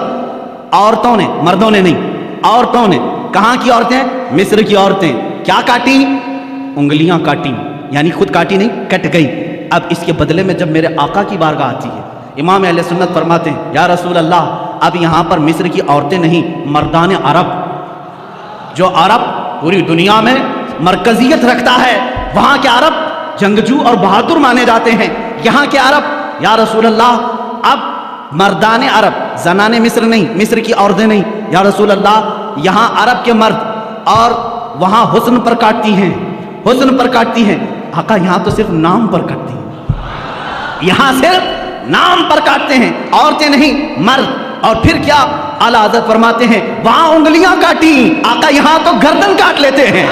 S1: عورتوں نے، مردوں نے نہیں، عورتوں نے۔ کہاں کی عورتیں؟ مصر کی عورتیں۔ کیا کاٹی؟ انگلیاں کاٹی، یعنی خود کاٹی نہیں، کٹ گئی۔ اب اس کے بدلے میں جب میرے آقا کی بارگاہ آتی ہے، امام اہل سنت فرماتے ہیں یا رسول اللہ، اب یہاں پر مصر کی عورتیں نہیں، مردان عرب، جو عرب پوری دنیا میں مرکزیت رکھتا ہے، وہاں کے عرب جنگجو اور بہادر مانے جاتے ہیں، یہاں کے عرب، یا رسول اللہ اب مردان عرب، زنان مصر نہیں، مصر کی عورتیں نہیں، یا رسول اللہ یہاں عرب کے مرد، اور وہاں حسن پر کاٹتی ہیں، حسن پر کاٹتی ہیں۔ آقا یہاں تو صرف نام پر کاٹتی ہیں، یہاں صرف نام پر کاٹتے ہیں، عورتیں نہیں، مرد۔ اور پھر کیا اعلیٰ حضرت فرماتے ہیں وہاں انگلیاں کاٹی، آقا یہاں تو گردن کاٹ لیتے ہیں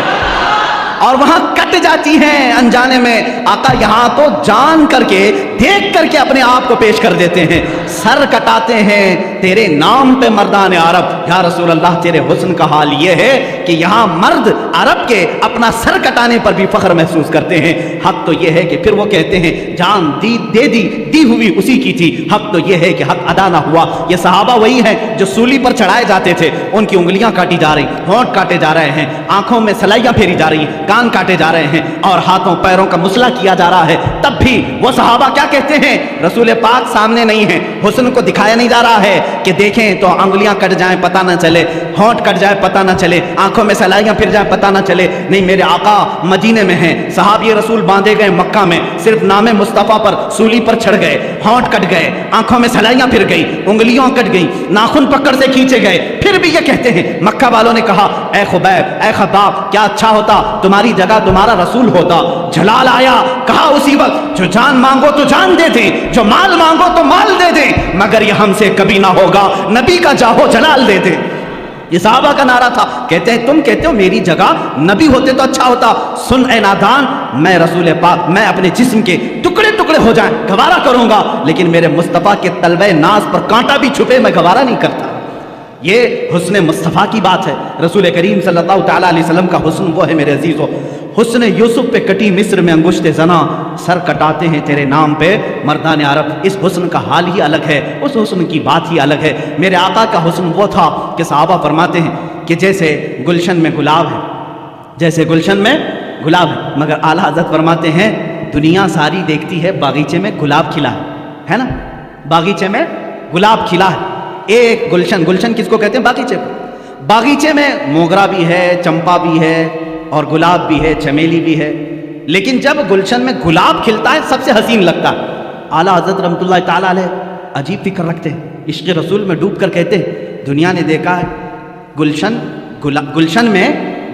S1: اور وہاں کٹ جاتی ہیں انجانے میں، آقا یہاں تو جان کر کے، دیکھ کر کے اپنے آپ کو پیش کر دیتے ہیں، سر کٹاتے ہیں تیرے نام پہ مردان عرب۔ یا رسول اللہ تیرے حسن کا حال یہ ہے کہ یہاں مرد عرب کے اپنا سر کٹانے پر بھی فخر محسوس کرتے ہیں۔ حق تو یہ ہے کہ پھر وہ کہتے ہیں جان دی ہوئی اسی کی تھی، حق تو یہ ہے کہ حق ادا نہ ہوا۔ یہ صحابہ وہی ہیں جو سولی پر چڑھائے جاتے تھے، ان کی انگلیاں کاٹی جا رہی، ہونٹ کاٹے جا رہے ہیں، آنکھوں میں سلائیاں پھیری جا رہی ہیں، کان کاٹے جا رہے ہیں، اور ہاتھوں پیروں کا مسئلہ کیا جا رہا ہے، تب بھی وہ صحابہ کیا کہتے ہیں؟ رسول پاک سامنے نہیں ہے، حسن کو دکھایا نہیں جا رہا ہے کہ دیکھیں تو انگلیاں کٹ جائیں پتہ نہ چلے، ہونٹ کٹ جائے پتہ نہ چلے، آنکھوں میں سلائیاں پھر جائیں پتہ نہ چلے، نہیں میرے آقا مدینے میں ہیں، صحابی رسول باندھے گئے مکہ میں، صرف نام مصطفیٰ پر سولی پر چڑھ گئے، ہونٹ کٹ گئے، آنکھوں میں سلائیاں پھر گئی، انگلیاں کٹ گئی، ناخن پکڑ سے کھینچے گئے، پھر بھی یہ کہتے ہیں مکہ والوں نے کہا اے خبیب، اے خباب، کیا اچھا ہوتا تمہاری جگہ تمہارا رسول ہوتا۔ جلال آیا، کہا اسی وقت جو جان مانگو تو جان دے دیں، جو مال مانگو تو مال دے دیں، مگر یہ ہم سے کبھی نہ ہوگا، نبی کا جاہو جلال دے دیں۔ یہ صحابہ کا نعرہ تھا۔ کہتے ہیں تم کہتے ہو میری جگہ نبی ہوتے تو اچھا ہوتا، سن اے نادان، میں رسول پاک، میں اپنے جسم کے ٹکڑے ٹکڑے ہو جائیں گوارا کروں گا، لیکن میرے مصطفیٰ کے طلبہ ناز پر کانٹا بھی چھپے میں گوارا نہیں کرتا۔ یہ حسن مصطفیٰ کی بات ہے، رسول کریم صلی اللہ تعالیٰ علیہ وسلم کا حسن وہ ہے میرے عزیزو۔ حسن یوسف پہ کٹی مصر میں انگشت زنا، سر کٹاتے ہیں تیرے نام پہ مردان عرب۔ اس حسن کا حال ہی الگ ہے، اس حسن کی بات ہی الگ ہے۔ میرے آقا کا حسن وہ تھا کہ صحابہ فرماتے ہیں کہ جیسے گلشن میں گلاب ہے، جیسے گلشن میں گلاب ہے، مگر اعلیٰ حضرت فرماتے ہیں دنیا ساری دیکھتی ہے باغیچے میں گلاب کھلا ہے نا، باغیچے میں گلاب کھلا ہے۔ ایک گلشن، گلشن کس کو کہتے ہیں؟ باغیچے کو۔ باغیچے میں موگرا بھی ہے، چمپا بھی ہے، اور گلاب بھی ہے، چمیلی بھی ہے، لیکن جب گلشن میں گلاب کھلتا ہے سب سے حسین لگتا ہے۔ اعلیٰ حضرت رحمۃ اللہ تعالیٰ علیہ عجیب فکر رکھتے ہیں، عشق رسول میں ڈوب کر کہتے ہیں دنیا نے دیکھا ہے گلشن میں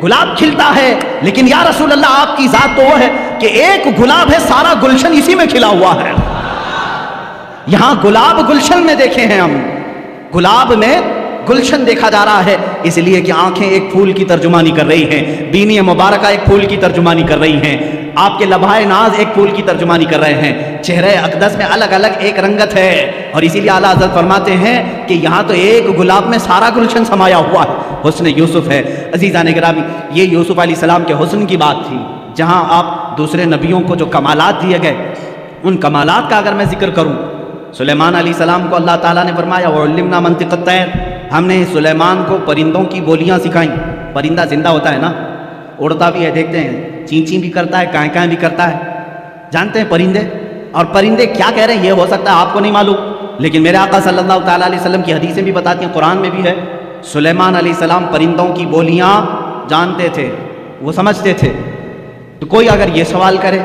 S1: گلاب کھلتا ہے، لیکن یا رسول اللہ آپ کی ذات تو وہ ہے کہ ایک گلاب ہے، سارا گلشن اسی میں کھلا ہوا ہے۔ یہاں گلاب گلشن میں دیکھے ہیں ہم، گلاب میں گلشن دیکھا جا رہا ہے، اس لیے کہ آنکھیں ایک پھول کی ترجمانی کر رہی ہیں، بینی مبارکہ ایک پھول کی ترجمانی کر رہی ہیں، آپ کے لبھائے ناز ایک پھول کی ترجمانی کر رہے ہیں، چہرے اقدس میں الگ الگ ایک رنگت ہے، اور اسی لیے اعلیٰ حضرت فرماتے ہیں کہ یہاں تو ایک گلاب میں سارا گلشن سمایا ہوا ہے، حسن یوسف ہے۔ عزیزان گرامی، یہ یوسف علیہ السلام کے حسن کی بات تھی۔ جہاں آپ دوسرے نبیوں کو جو کمالات دیے گئے، ان کمالات کا اگر میں ذکر کروں، سلیمان علیہ السلام کو اللہ تعالیٰ نے فرمایا وَعُلِّمْنَا مَنطِقَ الطَّيْرِ، ہم نے سلیمان کو پرندوں کی بولیاں سکھائیں۔ پرندہ زندہ ہوتا ہے نا، اڑتا بھی ہے، دیکھتے ہیں چین چین بھی کرتا ہے، کائیں کائیں بھی کرتا ہے، جانتے ہیں پرندے، اور پرندے کیا کہہ رہے ہیں یہ ہو سکتا ہے آپ کو نہیں معلوم، لیکن میرے آقا صلی اللہ تعالیٰ علیہ وسلم کی حدیثیں بھی بتاتی ہیں، قرآن میں بھی ہے، سلیمان علیہ السلام پرندوں کی بولیاں جانتے تھے، وہ سمجھتے تھے. تو کوئی اگر یہ سوال کرے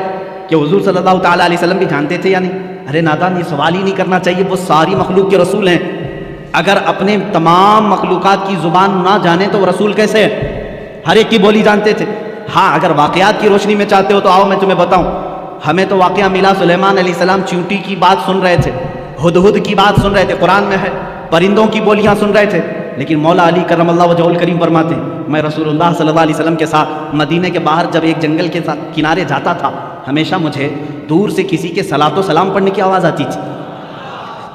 S1: کہ حضور صلی اللہ تعالیٰ علیہ وسلم بھی جانتے تھے یا نہیں، ارے نادان، یہ سوال ہی نہیں کرنا چاہیے. وہ ساری مخلوق کے رسول ہیں. اگر اپنے تمام مخلوقات کی زبان نہ جانے تو وہ رسول کیسے ہے؟ ہر ایک کی بولی جانتے تھے. ہاں اگر واقعات کی روشنی میں چاہتے ہو تو آؤ میں تمہیں بتاؤں. ہمیں تو واقعہ ملا، سلیمان علیہ السلام چیونٹی کی بات سن رہے تھے، ہدہد کی بات سن رہے تھے، قرآن میں ہے. پرندوں کی بولیاں سن رہے تھے. لیکن مولا علی کرم اللہ وجہہ الکریم فرماتے ہیں میں رسول اللہ صلی اللہ علیہ وسلم کے ساتھ مدینے کے باہر جب ایک جنگل کے ساتھ کنارے جاتا تھا، ہمیشہ مجھے دور سے کسی کے صلاۃ و سلام پڑھنے کی آواز آتی تھی.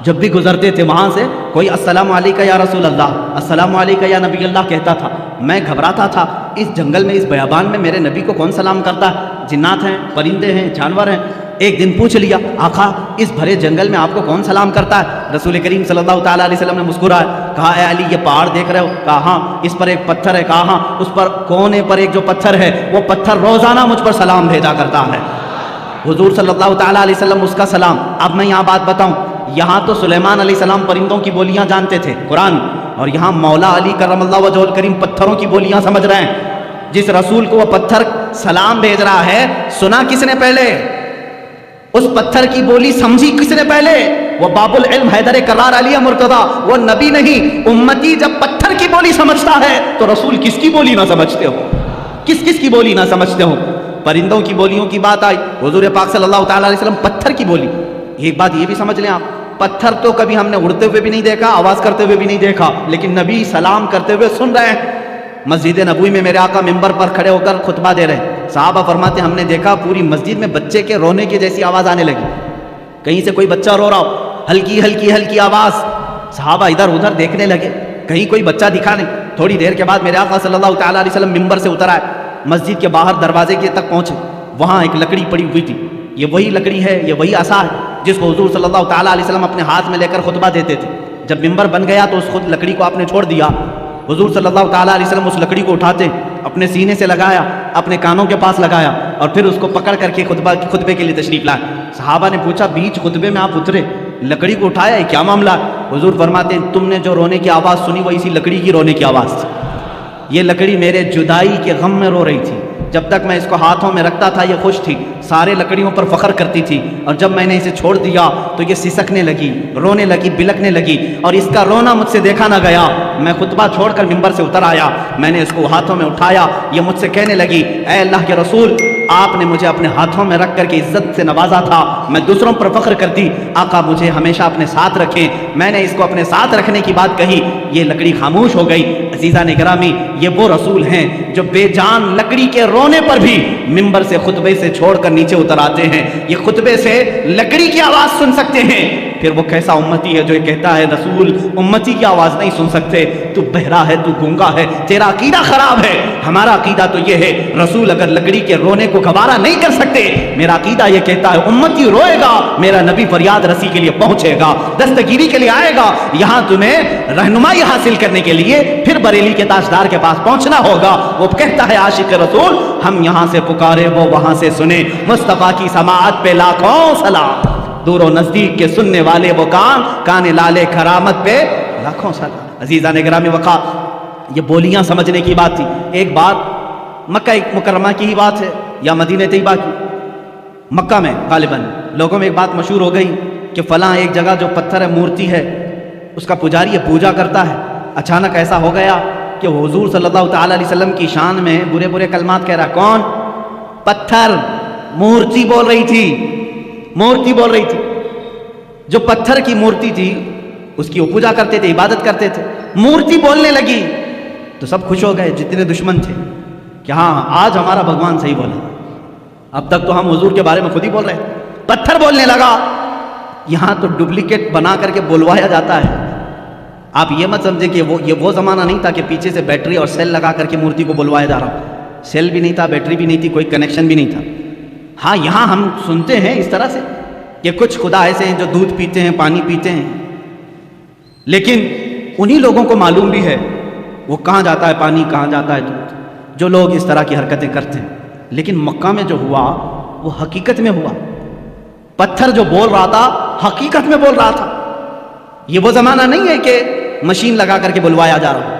S1: جب بھی گزرتے تھے وہاں سے کوئی السلام علیکہ یا رسول اللہ، السلام علیکہ یا نبی اللہ کہتا تھا. میں گھبراتا تھا، اس جنگل میں، اس بیابان میں میرے نبی کو کون سلام کرتا ہے؟ جنات ہیں، پرندے ہیں، جانور ہیں. ایک دن پوچھ لیا، آقا اس بھرے جنگل میں آپ کو کون سلام کرتا ہے؟ رسول کریم صلی اللہ تعالیٰ علیہ وسلم نے مسکرایا، کہا اے علی یہ پہاڑ دیکھ رہے ہو؟ کہا ہاں. اس پر ایک پتھر ہے؟ کہا ہاں. اس پر کونے پر ایک جو پتھر ہے وہ پتھر روزانہ مجھ پر سلام بھیجا کرتا ہے. حضور صلی اللہ تعالیٰ علیہ وسلم اس کا سلام. اب میں یہاں بات بتاؤں، یہاں تو سلیمان علیہ السلام پرندوں کی بولیاں جانتے تھے قرآن، اور یہاں مولا علی کرم اللہ وجہہ الکریم پتھروں کی بولیاں سمجھ رہے ہیں. جس رسول کو وہ پتھر سلام بھیج رہا ہے، سنا کس نے پہلے؟ اس پتھر کی بولی سمجھی کس نے پہلے؟ وہ باب العلم حیدر کرار علی مرتضیٰ، وہ نبی نہیں. امتی جب پتھر کی بولی سمجھتا ہے تو رسول کس کی بولی نہ سمجھتے ہو؟ کس کی بولی نہ سمجھتے ہو؟ پرندوں کی بولیوں کی بات آئی، حضور پاک صلی اللہ تعالیٰ علیہ وسلم پتھر کی بولی. ایک بات یہ بھی سمجھ لیں آپ، پتھر تو کبھی ہم نے اڑتے ہوئے بھی نہیں دیکھا، آواز کرتے ہوئے بھی نہیں دیکھا، لیکن نبی سلام کرتے ہوئے سن رہے ہیں. مسجد نبوی میں میرے آقا ممبر پر کھڑے ہو کر خطبہ دے رہے ہیں. صحابہ فرماتے ہم نے دیکھا پوری مسجد میں بچے کے رونے کی جیسی آواز آنے لگی. کہیں سے کوئی بچہ رو رہا ہو، ہلکی ہلکی ہلکی آواز. صحابہ ادھر ادھر دیکھنے لگے، کہیں کوئی بچہ دکھا نہیں. تھوڑی دیر کے بعد میرے آقا صلی اللہ تعالیٰ علیہ وسلم ممبر سے اتر آئے، مسجد کے باہر دروازے کے تک پہنچے. وہاں ایک لکڑی پڑی ہوئی تھی. یہ وہی لکڑی ہے، یہ وہی عصا ہے جس کو حضور صلی اللہ تعالیٰ علیہ وسلم اپنے ہاتھ میں لے کر خطبہ دیتے تھے. جب ممبر بن گیا تو اس خود لکڑی کو آپ نے چھوڑ دیا. حضور صلی اللہ تعالیٰ علیہ وسلم اس لکڑی کو اٹھاتے، اپنے سینے سے لگایا، اپنے کانوں کے پاس لگایا، اور پھر اس کو پکڑ کر کے خطبے کے لیے تشریف لائے. صحابہ نے پوچھا بیچ خطبے میں آپ اترے، لکڑی کو اٹھایا ہے، کیا معاملہ؟ حضور فرماتے ہیں تم نے جو رونے کی آواز سنی وہ اسی لکڑی کی رونے کی آواز تھی. یہ لکڑی میرے جدائی کے غم میں رو رہی تھی. جب تک میں اس کو ہاتھوں میں رکھتا تھا یہ خوش تھی، سارے لکڑیوں پر فخر کرتی تھی، اور جب میں نے اسے چھوڑ دیا تو یہ سسکنے لگی، رونے لگی، بلکنے لگی، اور اس کا رونا مجھ سے دیکھا نہ گیا. میں خطبہ چھوڑ کر ممبر سے اتر آیا، میں نے اس کو ہاتھوں میں اٹھایا، یہ مجھ سے کہنے لگی اے اللہ کے رسول آپ نے مجھے اپنے ہاتھوں میں رکھ کر کے عزت سے نوازا تھا، میں دوسروں پر فخر کرتی، آقا مجھے ہمیشہ اپنے ساتھ رکھیں. میں نے اس کو اپنے ساتھ رکھنے کی بات کہی، یہ لکڑی خاموش ہو گئی. عزیزان گرامی، یہ وہ رسول ہیں جو بے جان لکڑی کے رونے پر بھی ممبر سے خطبے سے چھوڑ کر نیچے اتر آتے ہیں. یہ خطبے سے لکڑی کی آواز سن سکتے ہیں. پھر وہ کیسا امتی ہے جو یہ کہتا ہے رسول امتی کی آواز نہیں سن سکتے، تو بہرا ہے، تو گونگا ہے، تیرا عقیدہ خراب ہے. ہمارا عقیدہ تو یہ ہے رسول اگر لکڑی کے رونے کو گوارا نہیں کر سکتے، میرا عقیدہ یہ کہتا ہے امتی روئے گا، میرا نبی فریاد رسی کے لیے پہنچے گا، دستگیری کے لیے آئے گا. یہاں تمہیں رہنمائی حاصل کرنے کے لیے پھر بریلی کے تاجدار کے پاس پہنچنا ہوگا. وہ کہتا ہے عاشق رسول ہم یہاں سے پکارے وہ وہاں سے سنے، مصطفیٰ کی سماعت پہ لاکھوں سلام، دور و نزدیک کے سننے والے وہ کان لالے کرامت پہ لاکھوں سلام. عزیزان گرامی وقار، یہ بولیاں سمجھنے کی بات تھی. ایک بات مکہ مکرمہ کی ہی بات ہے یا مدینہ طیبہ کی؟ مکہ میں غالباً لوگوں میں ایک بات مشہور ہو گئی کہ فلاں ایک جگہ جو پتھر ہے، مورتی ہے، اس کا پجاری یہ پوجا کرتا ہے. اچانک ایسا ہو گیا کہ وہ حضور صلی اللہ تعالیٰ علیہ وسلم کی شان میں برے برے کلمات کہہ رہا. کون؟ پتھر. مورتی بول رہی تھی، مورتی بول رہی تھی. جو پتھر کی مورتی تھی اس کی وہ پوجا کرتے تھے، عبادت کرتے تھے. مورتی بولنے لگی تو سب خوش ہو گئے جتنے دشمن تھے کہ ہاں آج ہمارا بھگوان صحیح بولا. اب تک تو ہم حضور کے بارے میں خود ہی بول رہے ہیں. پتھر بولنے لگا. یہاں تو ڈپلیکیٹ بنا کر کے بلوایا جاتا ہے. آپ یہ مت سمجھیں کہ یہ وہ زمانہ نہیں تھا کہ پیچھے سے بیٹری اور سیل لگا کر کے مورتی کو بلوایا جا رہا. سیل بھی نہیں تھا، بیٹری بھی نہیں تھی، کوئی کنیکشن بھی نہیں تھا. ہاں یہاں ہم سنتے ہیں اس طرح سے کہ کچھ خدا ایسے ہیں جو دودھ پیتے ہیں، پانی پیتے ہیں، لیکن انہی لوگوں کو معلوم بھی ہے وہ کہاں جاتا ہے پانی، کہاں جاتا ہے دودھ، جو لوگ اس طرح کی حرکتیں کرتے ہیں. لیکن مکہ میں جو ہوا وہ حقیقت میں ہوا. پتھر جو بول رہا تھا حقیقت میں بول رہا تھا. یہ وہ زمانہ نہیں ہے کہ مشین لگا کر کے بلوایا جا رہا.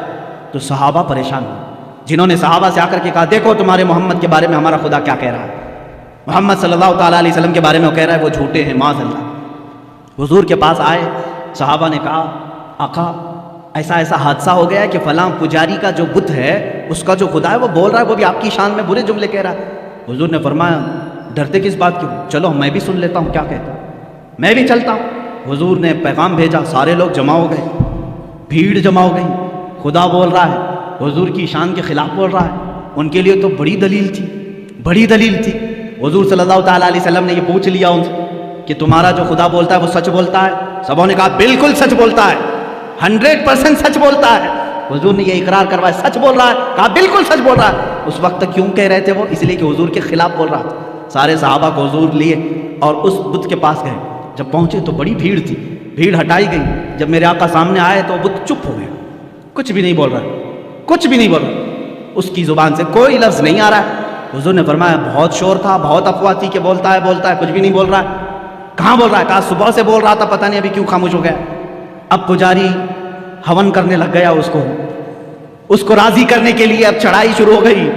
S1: تو صحابہ پریشان ہوئے. جنہوں نے صحابہ سے آ کر کے کہا دیکھو تمہارے محمد کے بارے میں ہمارا خدا کیا کہہ رہا ہے، محمد صلی اللہ تعالیٰ علیہ وسلم کے بارے میں وہ کہہ رہا ہے وہ جھوٹے ہیں معاذ اللہ۔ حضور کے پاس آئے، صحابہ نے کہا آقا ایسا ایسا حادثہ ہو گیا ہے کہ فلاں پجاری کا جو بت ہے اس کا جو خدا ہے وہ بول رہا ہے، وہ بھی آپ کی شان میں برے جملے کہہ رہا ہے۔ حضور نے فرمایا ڈرتے کس بات کی ہو، چلو میں بھی سن لیتا ہوں کیا کہتا ہوں، میں بھی چلتا ہوں۔ حضور نے پیغام بھیجا، سارے لوگ جمع ہو گئے، بھیڑ جمع ہو گئی، خدا بول رہا ہے، حضور کی شان کے خلاف بول رہا ہے۔ ان کے لیے تو بڑی دلیل تھی، بڑی دلیل تھی۔ حضور صلی اللہ تعالیٰ علیہ وسلم نے یہ پوچھ لیا ان سے کہ تمہارا جو خدا بولتا ہے وہ سچ بولتا ہے؟ سبوں نے کہا بالکل سچ بولتا ہے، 100% سچ بولتا ہے۔ حضور نے یہ اقرار کروایا سچ بول رہا ہے، کہا بالکل سچ بول رہا ہے۔ اس وقت تک کیوں کہہ رہے تھے وہ؟ اس لیے کہ حضور کے خلاف بول رہا تھا۔ سارے صحابہ کو حضور لیے اور اس بت کے پاس گئے، جب پہنچے تو بڑی بھیڑ تھی، بھیڑ ہٹائی گئی۔ جب میرے آقا سامنے آئے تو بت چپ ہو گیا، کچھ بھی نہیں بول رہا، کچھ بھی نہیں بول رہا، اس کی زبان سے کوئی لفظ نہیں آ رہا ہے۔ حضور نے فرمایا بہت شور تھا، بہت افواہ تھی کہ بولتا ہے کچھ بھی نہیں بول رہا ہے۔ کہاں بول رہا ہے؟ کہا صبح سے بول رہا تھا، پتہ نہیں ابھی کیوں خاموش ہو گیا۔ اب پجاری ہون کرنے لگ گیا، اس کو راضی کرنے کے لیے اب چڑھائی شروع ہو گئی۔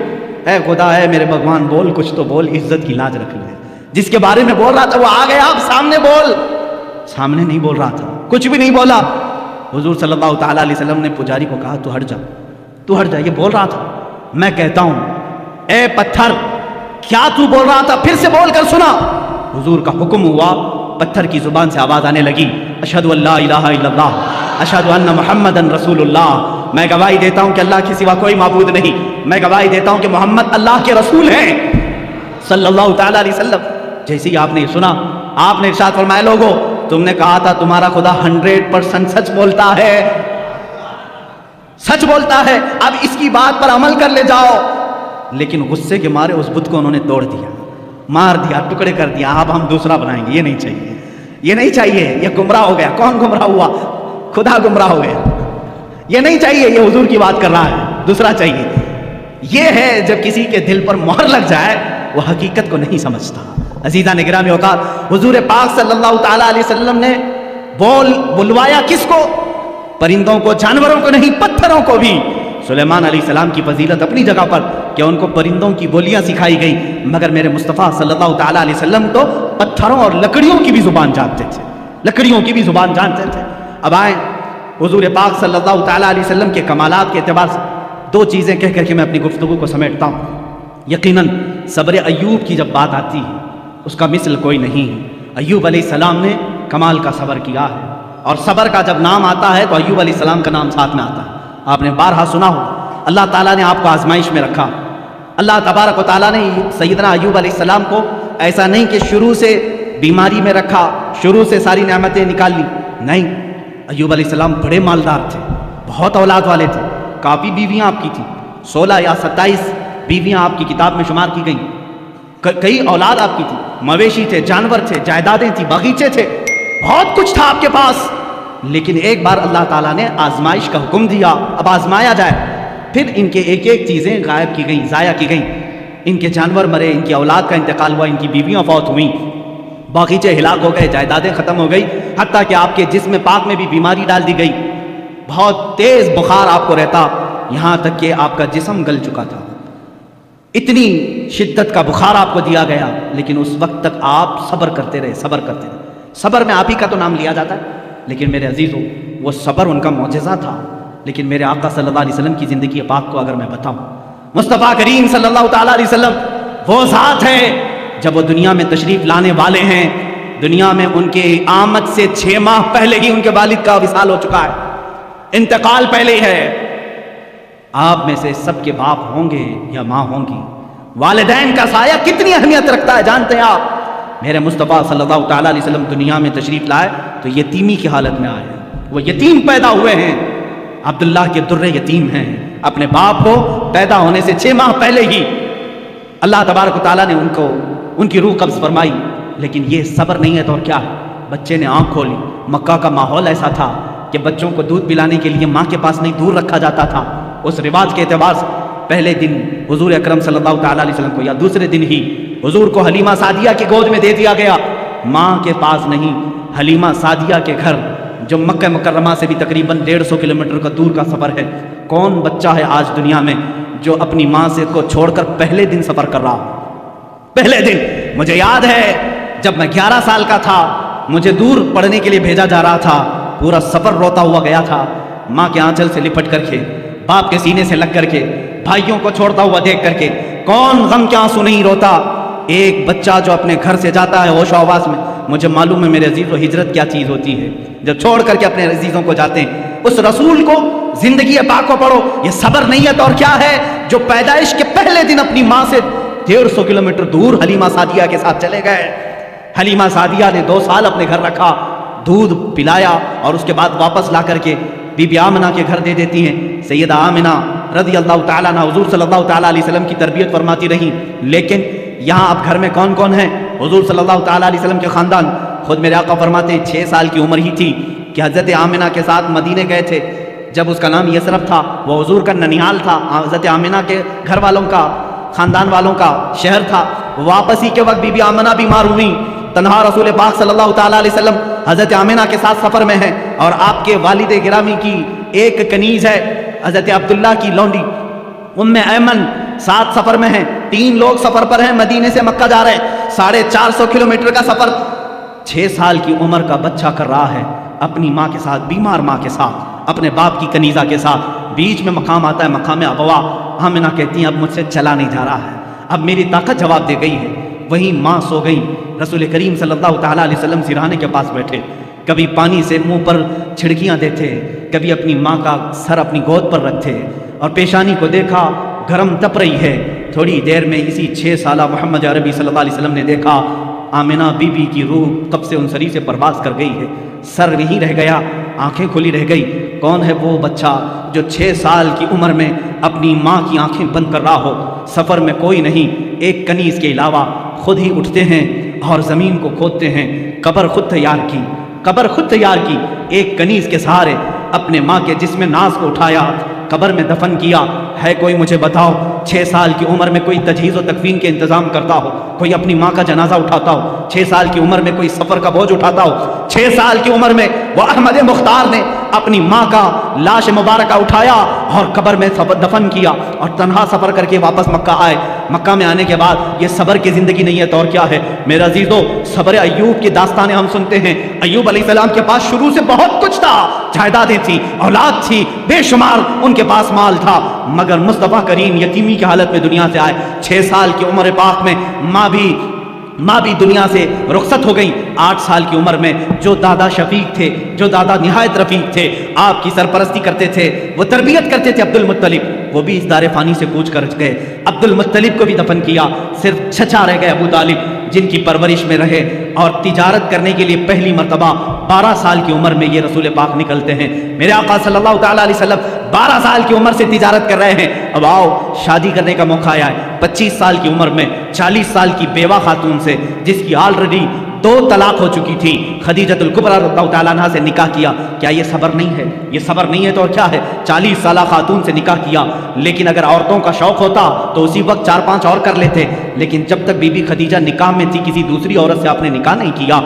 S1: اے خدا ہے میرے بھگوان بول، کچھ تو بول، عزت کی لاج رکھ لے۔ جس کے بارے میں بول رہا تھا وہ آ گیا، اب سامنے بول۔ سامنے نہیں بول رہا تھا، کچھ بھی نہیں بولا۔ حضور صلی اللہ تعالیٰ علیہ وسلم نے پجاری کو کہا تو ہٹ جا، تو ہٹ جا، یہ بول رہا تھا۔ میں کہتا ہوں اے پتھر کیا تو بول رہا تھا؟ پھر سے بول کر سنا۔ حضور کا حکم ہوا، پتھر کی زبان سے آواز آنے لگی، اشہد ان لا الہ الا اللہ اشہد ان محمدن رسول اللہ۔ میں گواہی دیتا ہوں کہ اللہ کے سوا کوئی معبود نہیں، میں گواہی دیتا ہوں کہ محمد اللہ کے رسول ہیں صلی اللہ تعالیٰ علیہ وسلم۔ جیسے ہی آپ نے سنا، آپ نے ارشاد فرمایا لوگو تم نے کہا تھا تمہارا خدا 100% سچ بولتا ہے، سچ بولتا ہے، اب اس کی بات پر عمل کر لے جاؤ۔ لیکن غصے کے مارے اس بت کو انہوں نے توڑ دیا، مار دیا، ٹکڑے کر دیا۔ اب ہم دوسرا بنائیں گے، یہ نہیں چاہیے، یہ نہیں چاہیے، یہ گمراہ ہو گیا۔ کون گمراہ ہوا؟ خدا گمراہ ہو گیا۔ یہ نہیں چاہیے، یہ حضور کی بات کر رہا ہے، دوسرا چاہیے۔ یہ ہے جب کسی کے دل پر مہر لگ جائے وہ حقیقت کو نہیں سمجھتا۔ عزیزان گرامی اوقات، حضور پاک صلی اللہ تعالیٰ علیہ وسلم نے بلوایا کس کو؟ پرندوں کو، جانوروں کو نہیں، پتھروں کو بھی۔ سلیمان علیہ السلام کی فضیلت اپنی جگہ پر کہ ان کو پرندوں کی بولیاں سکھائی گئی، مگر میرے مصطفیٰ صلی اللہ تعالیٰ علیہ وسلم تو پتھروں اور لکڑیوں کی بھی زبان جانتے تھے، لکڑیوں کی بھی زبان جانتے تھے۔ اب آئیں حضور پاک صلی اللہ تعالیٰ علیہ وسلم کے کمالات کے اعتبار سے دو چیزیں کہہ کر کے میں اپنی گفتگو کو سمیٹتا ہوں۔ یقیناً صبر ایوب کی جب بات آتی ہے اس کا مثل کوئی نہیں ہے۔ ایوب علیہ السلام نے کمال کا صبر کیا ہے، اور صبر کا جب نام آتا ہے تو ایوب علیہ السلام کا نام ساتھ میں آتا ہے۔ آپ نے بارہا سنا ہو، اللہ تعالیٰ نے آپ کو آزمائش میں رکھا۔ اللہ تبارک و تعالیٰ نے سیدنا ایوب علیہ السلام کو ایسا نہیں کہ شروع سے بیماری میں رکھا، شروع سے ساری نعمتیں نکال لی، نہیں۔ ایوب علیہ السلام بڑے مالدار تھے، بہت اولاد والے تھے، کافی بیویاں آپ کی تھیں، 16 یا 27 بیویاں آپ کی کتاب میں شمار کی گئیں، کئی اولاد آپ کی تھی، مویشی تھے، جانور تھے، جائیدادیں تھیں، باغیچے تھے، بہت کچھ تھا آپ کے پاس۔ لیکن ایک بار اللہ تعالیٰ نے آزمائش کا حکم دیا، اب آزمایا جائے۔ پھر ان کے ایک ایک چیزیں غائب کی گئیں، ضائع کی گئیں، ان کے جانور مرے، ان کی اولاد کا انتقال ہوا، ان کی بیویاں فوت ہوئیں، باغیچے ہلاک ہو گئے، جائیدادیں ختم ہو گئی، حتیٰ کہ آپ کے جسم پاک میں بھی بیماری ڈال دی گئی، بہت تیز بخار آپ کو رہتا، یہاں تک کہ آپ کا جسم گل چکا تھا، اتنی شدت کا بخار آپ کو دیا گیا۔ لیکن اس وقت تک آپ صبر کرتے رہے، صبر کرتے رہے۔ صبر میں آپ ہی کا تو نام لیا جاتا ہے، لیکن میرے عزیزوں وہ صبر ان کا معجزہ تھا۔ لیکن میرے آقا صلی اللہ علیہ وسلم کی زندگی پاک کو اگر میں بتاؤں، مصطفیٰ کریم صلی اللہ تعالیٰ علیہ وسلم وہ ذات ہے جب وہ دنیا میں تشریف لانے والے ہیں، دنیا میں ان کے آمد سے 6 ماہ پہلے ہی ان کے والد کا وصال ہو چکا ہے، انتقال پہلے ہی ہے۔ آپ میں سے سب کے باپ ہوں گے یا ماں ہوں گی، والدین کا سایہ کتنی اہمیت رکھتا ہے جانتے ہیں آپ؟ میرے مصطفیٰ صلی اللہ تعالیٰ علیہ وسلم دنیا میں تشریف لائے تو یتیمی کی حالت میں آئے ہیں، وہ یتیم پیدا ہوئے ہیں، عبداللہ کے در یتیم ہیں، اپنے باپ کو پیدا ہونے سے 6 ماہ پہلے ہی اللہ تبارک و تعالیٰ نے ان کی روح قبض فرمائی۔ لیکن یہ صبر نہیں ہے تو اور کیا ہے؟ بچے نے آنکھ کھولی، مکہ کا ماحول ایسا تھا کہ بچوں کو دودھ پلانے کے لیے ماں کے پاس نہیں دور رکھا جاتا تھا، اس رواج کے اعتبار سے پہلے دن حضور اکرم صلی اللہ تعالیٰ علیہ وسلم کو یا دوسرے دن ہی حضور کو حلیمہ سعدیہ کی گود میں دے دیا گیا، ماں کے پاس نہیں، حلیمہ سعدیہ کے گھر جو مکہ مکرمہ سے بھی تقریباً 150 کلومیٹر کا دور کا سفر ہے۔ کون بچہ ہے آج دنیا میں جو اپنی ماں سے کو چھوڑ کر پہلے دن سفر کر رہا ہوں. پہلے دن مجھے یاد ہے جب میں 11 سال کا تھا, مجھے دور پڑھنے کے لیے بھیجا جا رہا تھا. پورا سفر روتا ہوا گیا تھا, ماں کے آنچل سے لپٹ کر کے, باپ کے سینے سے لگ کر کے, بھائیوں کو چھوڑتا ہوا دیکھ کر کے. کون غم کے آنسو نہیں روتا؟ ایک بچہ جو اپنے گھر سے جاتا ہے ہوش و آواز میں, مجھے معلوم ہے میرے عزیز و ہجرت کیا چیز ہوتی ہے. جب چھوڑ کر کے اپنے عزیزوں کو جاتے ہیں, اس رسول کو, زندگی پاک کو پڑھو. یہ صبر نہیں ہے تو اور کیا ہے؟ جو پیدائش کے پہلے دن اپنی ماں سے 150 کلومیٹر دور حلیمہ سعدیہ کے ساتھ چلے گئے. حلیمہ سعدیہ نے 2 سال اپنے گھر رکھا, دودھ پلایا, اور اس کے بعد واپس لا کر کے بی بی آمنہ کے گھر دے دیتی ہیں. سیدہ آمنہ رضی اللہ تعالیٰ عنہ حضور صلی اللہ تعالیٰ علیہ وسلم کی تربیت فرماتی رہی. لیکن یہاں اب گھر میں کون کون ہیں؟ حضور صلی اللہ تعالیٰ علیہ وسلم کے خاندان. خود میرے آقا فرماتے ہیں 6 سال کی عمر ہی تھی کہ حضرت آمنہ کے ساتھ مدینے گئے تھے. جب اس کا نام یثرب تھا, وہ حضور کا ننیال تھا, حضرت آمنہ کے گھر والوں کا, خاندان والوں کا شہر تھا. واپسی کے وقت بی بی آمنہ بیمار ہوئی. تنہا رسول پاک صلی اللہ تعالیٰ علیہ وسلم حضرت آمنہ کے ساتھ سفر میں ہیں, اور آپ کے والد گرامی کی ایک کنیز ہے حضرت عبداللہ کی لونڈی ام ایمن, ساتھ سفر میں ہیں. 3 لوگ سفر پر ہیں, مدینے سے مکہ جا رہے ہیں. 450 کلومیٹر کا سفر 6 سال کی عمر کا بچہ کر رہا ہے اپنی ماں کے ساتھ, بیمار ماں کے ساتھ, اپنے باپ کی کنیزہ کے ساتھ. بیچ میں مقام آتا ہے, مقام ابوا. آمنہ کہتی ہیں اب مجھ سے چلا نہیں جا رہا ہے, اب میری طاقت جواب دے گئی ہے. وہیں ماں سو گئی. رسول کریم صلی اللہ تعالیٰ علیہ وسلم سرہانے کے پاس بیٹھے, کبھی پانی سے منہ پر چھڑکیاں دیتے, کبھی اپنی ماں کا سر اپنی گود پر رکھتے, اور پیشانی کو دیکھا گرم تپ رہی ہے. تھوڑی دیر میں اسی 6 سالہ محمد عربی صلی اللہ علیہ وسلم نے دیکھا آمنہ بی بی کی روح قبض سے انصری سے پرواز کر گئی ہے. سر نہیں رہ گیا, آنکھیں کھلی رہ گئی. کون ہے وہ بچہ جو 6 سال کی عمر میں اپنی ماں کی آنکھیں بند کر رہا ہو؟ سفر میں کوئی نہیں, ایک کنیز کے علاوہ. خود ہی اٹھتے ہیں اور زمین کو کھودتے ہیں. قبر خود تیار کی, قبر خود تیار کی. ایک کنیز کے سہارے اپنے ماں کے جسم ناز کو اٹھایا, قبر میں دفن کیا. ہے کوئی مجھے بتاؤ 6 سال کی عمر میں کوئی تجہیز و تکفین کے انتظام کرتا ہو, کوئی اپنی ماں کا جنازہ اٹھاتا ہو؟ 6 سال کی عمر میں کوئی سفر کا بوجھ اٹھاتا ہو؟ 6 سال کی عمر میں وہ احمد مختار نے اپنی ماں کا لاش مبارکہ اٹھایا اور قبر میں دفن کیا, اور تنہا سفر کر کے واپس مکہ آئے. مکہ میں آنے کے بعد یہ صبر کی زندگی نہیں ہے تو اور کیا ہے؟ میرا عزیزو, صبر ایوب کی داستانیں ہم سنتے ہیں. ایوب علیہ السلام کے پاس شروع سے بہت کچھ تھا, جائیدادیں تھی, اولاد تھی, بے شمار ان کے پاس مال تھا, مگر مصطفیٰ کریم یتیمی کی حالت میں دنیا سے آئے. 6 سال کی عمر پاک میں ماں بھی دنیا سے رخصت ہو گئی. 8 سال کی عمر میں جو دادا شفیق تھے, جو دادا نہایت رفیق تھے, آپ کی سرپرستی کرتے تھے, وہ تربیت کرتے تھے, عبد المطلب, وہ بھی اس دار فانی سے کوچ کر گئے. عبد المطلب کو بھی دفن کیا. صرف چچا رہ گئے ابو طالب, جن کی پرورش میں رہے, اور تجارت کرنے کے لیے پہلی مرتبہ 12 سال کی عمر میں یہ رسول پاک نکلتے ہیں. میرے آقا صلی اللہ تعالیٰ علیہ وسلم 12 سال کی عمر سے تجارت کر رہے ہیں. اب آؤ شادی کرنے کا موقع آیا ہے. 25 سال کی عمر میں 40 سال کی بیوہ خاتون سے, جس کی آلریڈی 2 طلاق ہو چکی تھی, خدیجۃ الکبریٰ رضی اللہ تعالیٰ عنہا سے نکاح کیا. کیا یہ صبر نہیں ہے؟ یہ صبر نہیں ہے تو اور کیا ہے؟ 40 سالہ خاتون سے نکاح کیا. لیکن اگر عورتوں کا شوق ہوتا تو اسی وقت 4-5 اور کر لیتے, لیکن جب تک بی بی خدیجہ نکاح میں تھی کسی دوسری عورت سے آپ نے نکاح نہیں کیا.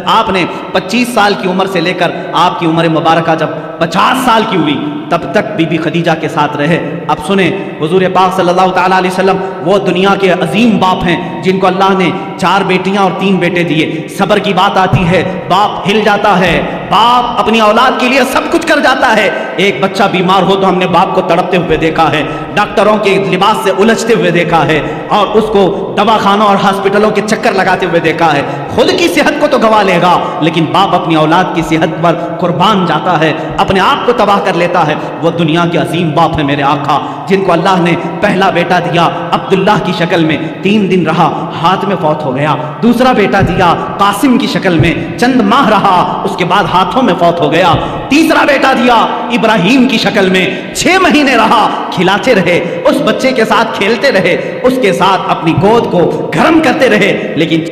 S1: آپ نے 25 سال کی عمر سے لے کر آپ کی عمر مبارکہ جب 50 سال کی ہوئی تب تک بی بی خدیجہ کے ساتھ رہے. اب سنیں, حضور پاک صلی اللہ تعالیٰ علیہ وسلم وہ دنیا کے عظیم باپ ہیں جن کو اللہ نے 4 بیٹیاں اور 3 بیٹے دیے. صبر کی بات آتی ہے, باپ ہل جاتا ہے, باپ اپنی اولاد کے لیے سب کچھ کر جاتا ہے. ایک بچہ بیمار ہو تو ہم نے باپ کو تڑپتے ہوئے دیکھا ہے, ڈاکٹروں کے لباس سے الجھتے ہوئے دیکھا ہے, اور اس کو دواخانوں اور ہاسپٹلوں کے چکر لگاتے ہوئے دیکھا ہے. خود کی صحت کو تو گوا لے گا, لیکن باپ اپنی اولاد کی صحت پر قربان جاتا ہے, اپنے آپ کو تباہ کر لیتا ہے. وہ دنیا کے عظیم باپ ہیں میرے آقا, جن کو اللہ نے پہلا بیٹا دیا عبداللہ کی شکل میں, 3 دن رہا, ہاتھ میں فوت ہو گیا. دوسرا بیٹا دیا قاسم کی شکل میں, چند ماہ رہا, اس کے بعد ہاتھوں میں فوت ہو گیا. تیسرا بیٹا دیا ابراہیم کی شکل میں, 6 مہینے رہا, کھلاتے رہے, اس بچے کے ساتھ کھیلتے رہے, اس کے ساتھ اپنی گود کو گرم کرتے رہے, لیکن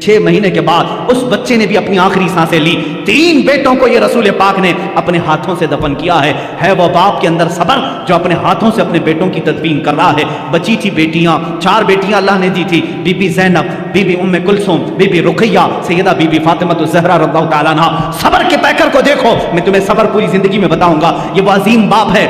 S1: 6 مہینے کے بعد اس بچے نے بھی اپنی آخری سانسیں لی. 3 بیٹوں کو یہ رسول پاک نے اپنے ہاتھوں سے دفن کیا ہے. ہے وہ باپ کے اندر صبر جو اپنے ہاتھوں سے اپنے بیٹوں کی تدفین کر رہا ہے. بچی تھی بیٹیاں, 4 بیٹیاں اللہ نے دی تھی, بی بی زینب, بی بی ام کلثوم, بی بی رقیہ, سیدہ بی بی فاطمہ الزہرا رضی اللہ تعالیٰ عنہا. صبر کے پیکر کو دیکھو, میں تمہیں صبر پوری زندگی میں بتاؤں گا. یہ وہ عظیم باپ ہے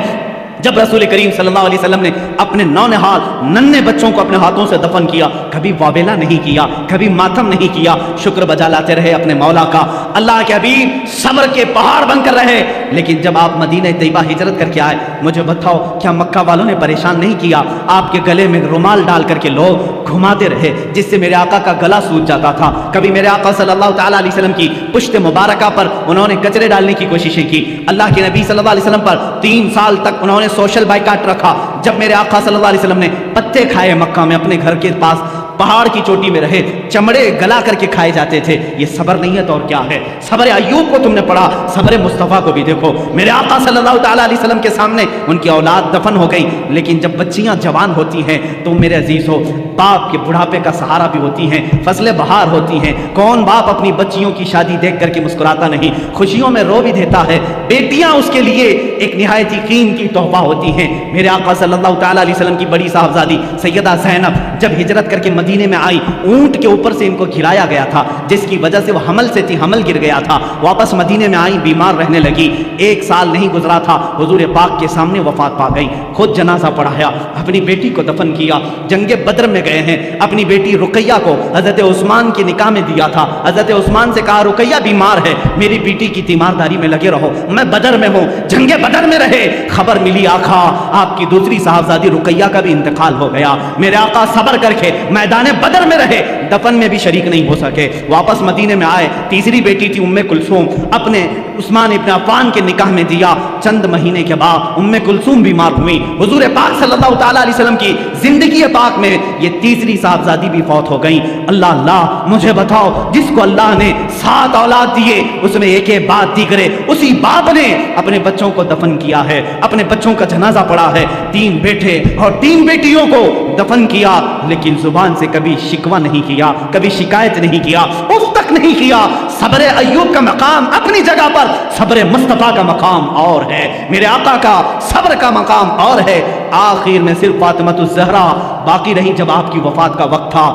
S1: جب رسول کریم صلی اللہ علیہ وسلم نے اپنے نونہال ننھے بچوں کو اپنے ہاتھوں سے دفن کیا، کبھی واویلا نہیں کیا، کبھی ماتم نہیں کیا، شکر بجا لاتے رہے اپنے مولا کا۔ اللہ کے حبیب صبر کے پہاڑ بن کر رہے، لیکن جب آپ مدینہ طیبہ ہجرت کر کے آئے، مجھے بتاؤ کیا مکہ والوں نے پریشان نہیں کیا؟ آپ کے گلے میں رومال ڈال کر کے لوگ گھماتے رہے، جس سے میرے آقا کا گلا سوج جاتا تھا۔ کبھی میرے آقا صلی اللہ تعالیٰ علیہ وسلم کی پشت مبارکہ پر انہوں نے کچرے ڈالنے کی کوششیں کی۔ اللہ کے نبی صلی اللہ علیہ وسلم پر 3 سال تک انہوں نے سوشل بائیکاٹ رکھا۔ جب میرے آقا صلی اللہ علیہ وسلم نے پتے کھائے مکہ میں، اپنے گھر کے پاس پہاڑ کی چوٹی میں رہے، چمڑے گلا کر کے کھائے جاتے تھے۔ یہ صبر نہیں ہے تو اور کیا ہے؟ صبر ایوب کو تم نے پڑھا، صبر مصطفیٰ کو بھی دیکھو۔ میرے آقا صلی اللہ تعالیٰ علیہ وسلم کے سامنے ان کی اولاد دفن ہو گئی، لیکن جب بچیاں جوان ہوتی ہیں تو میرے عزیز ہو، باپ کے بڑھاپے کا سہارا بھی ہوتی ہیں، فصل بہار ہوتی ہیں۔ کون باپ اپنی بچیوں کی شادی دیکھ کر کے مسکراتا نہیں؟ خوشیوں میں رو بھی دیتا ہے۔ بیٹیاں اس کے لیے ایک نہایت ہی قیمتی تحفہ ہوتی ہیں۔ میرے آقا صلی اللہ تعالیٰ علیہ وسلم کی بڑی صاحبزادی سیدہ زینب جب ہجرت کر کے مدینے میں آئی، اونٹ کے اوپر سے ان کو گرایا گیا تھا، جس کی وجہ سے وہ حمل سے تھی، حمل گر گیا تھا۔ واپس مدینے میں آئی، بیمار رہنے لگی۔ 1 سال نہیں گزرا تھا، حضور پاک کے سامنے وفات پا گئی۔ خود جنازہ پڑھایا، اپنی بیٹی کو دفن کیا۔ جنگ بدر میں گئے ہیں، اپنی بیٹی رقیہ کو حضرت عثمان کے نکاح میں دیا تھا۔ حضرت عثمان سے کہا رقیہ بیمار ہے، میری بیٹی کی تیمارداری میں لگے رہو، میں بدر میں ہوں۔ جنگ بدر میں رہے، خبر ملی آقا آپ کی دوسری صاحبزادی رقیہ کا بھی انتقال ہو گیا۔ میرے آقا صبر کر کے میدان بدر میں رہے، دفن میں بھی شریک نہیں ہو سکے۔ واپس مدینے میں آئے، تیسری بیٹی تھی ام کلثوم، اپنے عثمان ابن عفان کے نکاح میں دیا۔ چند مہینے کے بعد ام کلثوم بیمار ہوئی۔ حضور پاک صلی اللہ تعالیٰ علیہ وسلم کی زندگی پاک میں یہ تیسری صاحبزادی بھی فوت ہو گئی۔ اللہ اللہ، مجھے بتاؤ، جس کو اللہ نے 7 اولاد دیے، اس میں ایک ایک بات دیگرے، اسی باپ نے اپنے بچوں کو دفن کیا ہے، اپنے بچوں کا جنازہ پڑھا ہے۔ 3 بیٹے اور 3 بیٹیوں کو دفن کیا، لیکن زبان سے کبھی شکوہ نہیں کیا، کبھی شکایت نہیں کیا، اف تک نہیں کیا۔ صبر ایوب کا مقام اپنی جگہ پر، صبر مصطفیٰ کا مقام اور ہے۔ میرے آقا کا صبر کا مقام اور ہے۔ آخر میں صرف فاطمہ الزہرا باقی رہی جب آپ کی وفات کا وقت تھا۔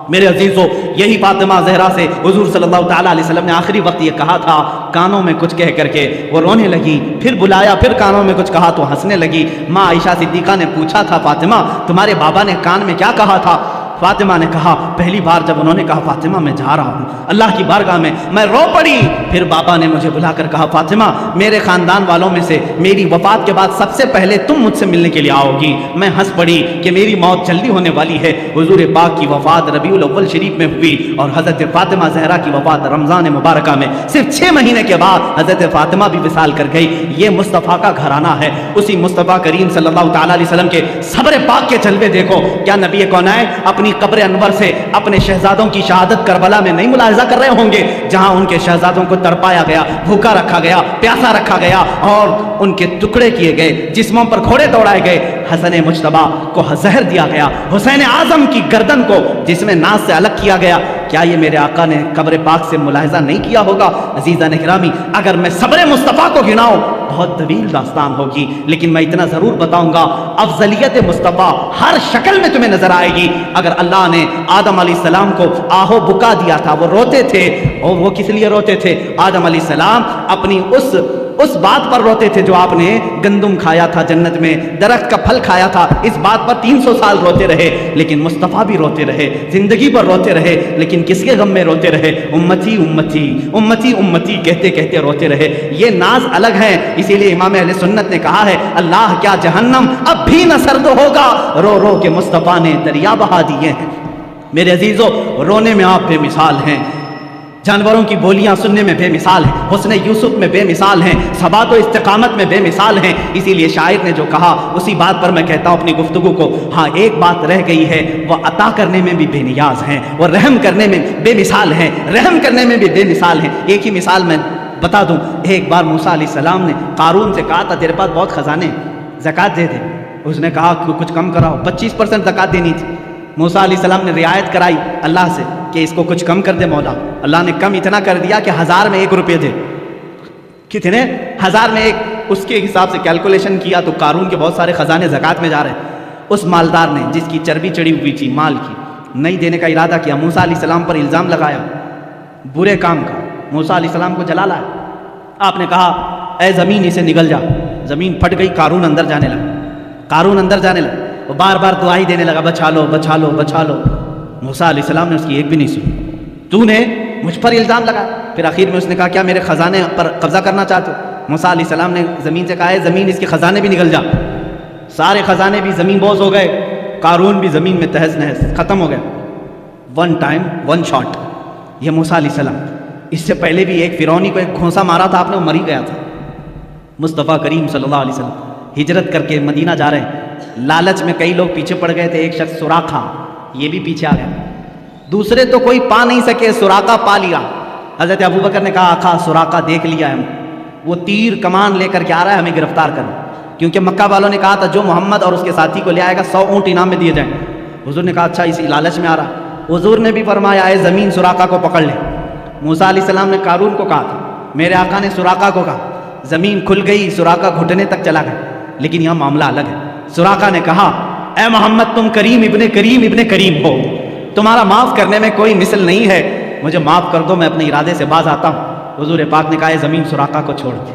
S1: میرے عزیزو، یہی فاطمہ زہرا سے حضور صلی اللہ تعالیٰ علیہ وسلم نے آخری وقت یہ کہا تھا، کانوں میں کچھ کہہ کر کے وہ رونے لگی، پھر بلایا، پھر کانوں میں کچھ کہا تو ہنسنے لگی۔ ماں عائشہ صدیقہ نے پوچھا تھا، فاطمہ تمہارے بابا نے کان میں کیا کہا تھا؟ فاطمہ نے کہا، پہلی بار جب انہوں نے کہا فاطمہ میں جا رہا ہوں اللہ کی بارگاہ میں رو پڑی۔ پھر بابا نے مجھے بلا کر کہا، فاطمہ میرے خاندان والوں میں سے میری وفات کے بعد سب سے پہلے تم مجھ سے ملنے کے لیے آؤ گی۔ میں ہنس پڑی کہ میری موت جلدی ہونے والی ہے۔ حضور پاک کی وفات ربیع الاول شریف میں ہوئی اور حضرت فاطمہ زہرا کی وفات رمضان مبارکہ میں۔ صرف 6 مہینے کے بعد حضرت فاطمہ بھی وصال کر گئی۔ یہ مصطفیٰ کا گھرانہ ہے۔ اسی مصطفیٰ کریم صلی اللہ تعالیٰ علیہ وسلم کے صبر پاک کے جلوے دیکھو۔ کیا نبی کونین اپنی قبر انور سے اپنے شہزادوں کی شہادت کربلا میں نہیں ملاحظہ کر رہے ہوں گے، جہاں ان کے شہزادوں کو تڑپایا گیا، بھوکا رکھا گیا، پیاسا رکھا گیا اور ان کے ٹکڑے کیے گئے، جسموں پر گھوڑے دوڑائے گئے، حسن مجتبیٰ کو زہر دیا گیا، حسین اعظم کی گردن کو جسم ناز سے الگ کیا گیا۔ کیا یہ میرے آقا نے قبر پاک سے ملاحظہ نہیں کیا ہوگا؟ عزیزان اکرامی، اگر میں صبر مصطفیٰ کو گناؤں بہت طویل داستان ہوگی، لیکن میں اتنا ضرور بتاؤں گا، افضلیت مصطفیٰ ہر شکل میں تمہیں نظر آئے گی۔ اگر اللہ نے آدم علیہ السلام کو آہو بکا دیا تھا، وہ روتے تھے، اور وہ کس لیے روتے تھے؟ آدم علیہ السلام اپنی اس بات پر روتے تھے جو آپ نے گندم کھایا تھا جنت میں، درخت کا پھل کھایا تھا، اس بات پر 300 سال روتے رہے، لیکن مصطفیٰ بھی روتے رہے، زندگی پر روتے رہے، لیکن کس کے غم میں روتے رہے؟ امتی امتی امتی امتی کہتے کہتے روتے رہے۔ یہ ناز الگ ہے، اسی لیے امام اہل سنت نے کہا ہے، اللہ کیا جہنم اب بھی نہ سرد ہوگا، رو رو کے مصطفیٰ نے دریا بہا دیے ہیں۔ میرے عزیزو، رونے میں آپ بے مثال ہیں، جانوروں کی بولیاں سننے میں بے مثال ہیں، حسن یوسف میں بے مثال ہیں، ثبات و استقامت میں بے مثال ہیں۔ اسی لیے شاعر نے جو کہا اسی بات پر میں کہتا ہوں اپنی گفتگو کو، ہاں ایک بات رہ گئی ہے، وہ عطا کرنے میں بھی بے نیاز ہیں، وہ رحم کرنے میں بے مثال ہیں، رحم کرنے میں بھی بے مثال ہیں۔ ایک ہی مثال میں بتا دوں، ایک بار موسیٰ علیہ السلام نے قارون سے کہا تھا تیرے پاس بہت خزانے، زکوٰۃ دے دے۔ اس نے کہا کچھ کم کراؤ، 25% زکوٰۃ دینی تھی۔ موسیٰ علیہ السلام نے رعایت کرائی اللہ سے کہ اس کو کچھ کم کر دے مولا۔ اللہ نے کم اتنا کر دیا کہ 1000 میں 1 روپے دے۔ کتنے؟ 1000 میں 1۔ اس کے حساب سے کیلکولیشن کیا تو قارون کے بہت سارے خزانے زکوٰۃ میں جا رہے ہیں۔ اس مالدار نے جس کی چربی چڑھی ہوئی تھی مال کی، نہیں دینے کا ارادہ کیا، موسیٰ علیہ السلام پر الزام لگایا برے کام کا، موسیٰ علیہ السلام کو جلا لایا۔ آپ نے کہا اے زمین اسے نگل جا، زمین پھٹ گئی، قارون اندر جانے لگا، وہ بار بار دعائی دینے لگا، بچا لو بچا لو بچا لو۔ موسیٰ علیہ السلام نے اس کی ایک بھی نہیں سنی۔ تو نے مجھ پر الزام لگا۔ پھر آخر میں اس نے کہا کیا میرے خزانے پر قبضہ کرنا چاہتے ہو؟ موسیٰ علیہ السلام نے زمین سے کہا ہے زمین اس کے خزانے بھی نکل جا۔ سارے خزانے بھی زمین بوز ہو گئے، قارون بھی زمین میں تہس نہس ختم ہو گیا۔ ون ٹائم ون شاٹ، یہ موسیٰ علیہ السلام۔ اس سے پہلے بھی ایک فرعونی کو ایک گھونسا مارا تھا آپ نے، وہ مر ہی گیا تھا۔ مصطفیٰ کریم صلی اللہ علیہ وسلم ہجرت کر کے مدینہ جا رہے ہیں، لالچ میں کئی لوگ پیچھے پڑ گئے تھے، ایک شخص سراقہ یہ بھی پیچھے آ گیا، دوسرے تو کوئی پا نہیں سکے، سراقہ پا لیا۔ حضرت ابوبکر نے کہا آقا سراقہ دیکھ لیا ہے، وہ تیر کمان لے کر کے آ رہا ہے، ہمیں گرفتار کرنا، کیونکہ مکہ والوں نے کہا تھا جو محمد اور اس کے ساتھی کو لے آئے گا 100 اونٹ انعام میں دیے جائیں۔ حضور نے کہا اچھا اسی لالچ میں آ رہا۔ حضور نے بھی فرمایا اے زمین سراقہ کو پکڑ لے۔ موسیٰ علیہ السلام نے قارون کو کہا تھا، میرے آقا نے سراقہ کو کہا، زمین کھل گئی، سراقہ گھٹنے تک چلا گیا۔ لیکن یہاں معاملہ الگ ہے، سراقہ نے کہا اے محمد تم کریم ابن کریم ہو، تمہارا معاف کرنے میں کوئی مثل نہیں ہے، مجھے معاف کر دو، میں اپنے ارادے سے باز آتا ہوں۔ حضور پاک نے کہا اے زمین سراقہ کو چھوڑ دے،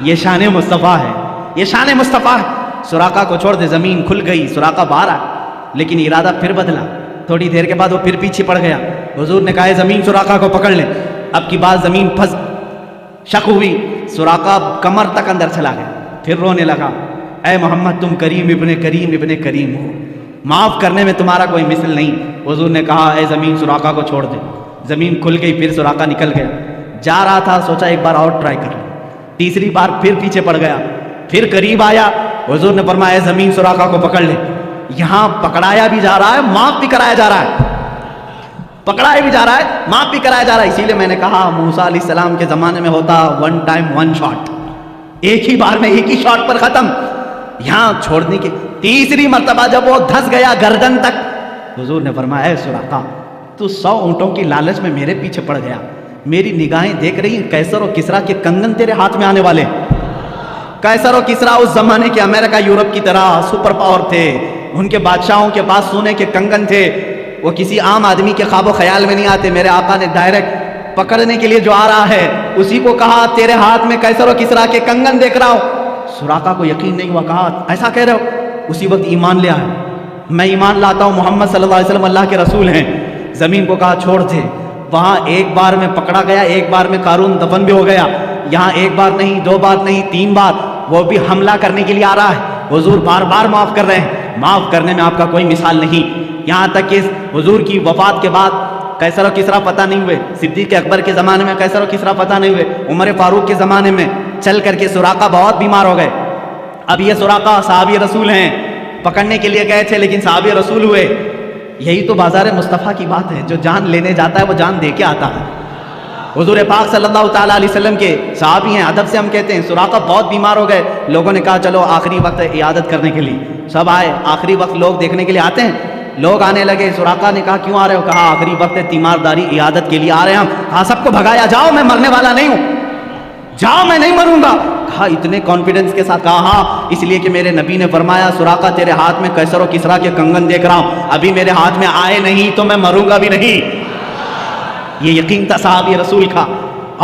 S1: یہ شان مصطفیٰ ہے، یہ شان مصطفیٰ ہے، سراقہ کو چھوڑ دے۔ زمین کھل گئی، سراقہ باہر آیا، لیکن ارادہ پھر بدلا، تھوڑی دیر کے بعد وہ پھر پیچھے پڑ گیا۔ حضور نے کہا اے زمین سراقہ کو پکڑ لے۔ اب کی بات زمین پھنس شک ہوئی، سراقہ کمر تک اندر چلا گیا، پھر رونے لگا اے محمد تم کریم ابن کریم ہو، معاف کرنے میں تمہارا کوئی مثل نہیں۔ حضور نے کہا اے زمین سراقہ کو چھوڑ دے۔ زمین کھل گئی، پھر سراقہ نکل گیا، جا رہا تھا، سوچا ایک بار اور ٹرائی کر لیں، تیسری بار پھر پیچھے پڑ گیا، پھر قریب آیا۔ حضور نے فرمایا اے زمین سراقہ کو پکڑ لے۔ یہاں پکڑایا بھی جا رہا ہے، معاف بھی کرایا جا رہا ہے، پکڑایا بھی جا رہا ہے، معاف بھی کرایا جا رہا ہے۔ اسی لیے میں نے کہا موسیٰ علیہ السلام کے زمانے میں ہوتا ون ٹائم ون شاٹ، ایک ہی بار میں ایک ہی شاٹ پر ختم۔ یہاں چھوڑنے کی تیسری مرتبہ جب وہ دھس گیا گردن تک، حضور نے فرمایا اے سراقہ تو 100 اونٹوں کی لالچ میں میرے پیچھے پڑ گیا، میری نگاہیں دیکھ رہی ہیں قیصر و کسریٰ کے کنگن تیرے ہاتھ میں آنے والے۔ قیصر و کسریٰ اس زمانے کے امریکہ یورپ کی طرح سپر پاور تھے، ان کے بادشاہوں کے پاس سونے کے کنگن تھے، وہ کسی عام آدمی کے خواب و خیال میں نہیں آتے۔ میرے آقا نے ڈائریکٹ پکڑنے کے لیے جو آ رہا ہے اسی کو کہا تیرے ہاتھ میں قیصر و کسریٰ کے کنگن دیکھ رہا ہوں۔ سراقہ کو یقین نہیں ہوا، کہا ایسا کہہ رہے ہو؟ اسی وقت ایمان لے آیا، میں ایمان لاتا ہوں محمد صلی اللہ علیہ وسلم اللہ کے رسول ہیں۔ زمین کو کہا چھوڑ دے۔ وہاں ایک بار میں پکڑا گیا، ایک بار میں قارون دفن بھی ہو گیا۔ یہاں ایک بار نہیں، 2 بار نہیں، 3 بار وہ بھی حملہ کرنے کے لیے آ رہا ہے۔ حضور بار بار معاف کر رہے ہیں، معاف کرنے میں آپ کا کوئی مثال نہیں۔ یہاں تک کہ حضور کی وفات کے بعد قیصر و کسریٰ پتہ نہیں ہوئے، صدیق اکبر کے زمانے میں قیصر و کسریٰ پتہ نہیں ہوئے، عمر فاروق کے زمانے میں چل کر کے سراقہ بہت بیمار ہو گئے۔ اب یہ سراقہ صحابی رسول ہیں، پکڑنے کے لیے گئے تھے لیکن صحابی رسول ہوئے۔ یہی تو بازار مصطفیٰ کی بات ہے، جو جان لینے جاتا ہے وہ جان دے کے آتا ہے۔ حضور پاک صلی اللہ تعالیٰ علیہ وسلم کے صحابی ہیں، ادب سے ہم کہتے ہیں سراقہ بہت بیمار ہو گئے، لوگوں نے کہا چلو آخری وقت عیادت کرنے کے لیے سب آئے، آخری وقت لوگ دیکھنے کے لیے آتے ہیں، لوگ آنے لگے۔ سراقہ نے کہا کیوں آ رہے ہو؟ کہا آخری وقت تیمارداری عیادت کے لیے آ رہے ہیں ہم۔ کہا سب کو بھگایا، جاؤ میں مرنے والا نہیں ہوں، جاؤ میں نہیں مروں گا۔ کہا اتنے کانفیڈنس کے ساتھ، کہا ہاں اس لیے کہ میرے نبی نے فرمایا سراقہ تیرے ہاتھ میں قیصر و کسریٰ کے کنگن دیکھ رہا ہوں، ابھی میرے ہاتھ میں آئے نہیں تو میں مروں گا بھی نہیں۔ یہ یقین تھا صحابی رسول کا۔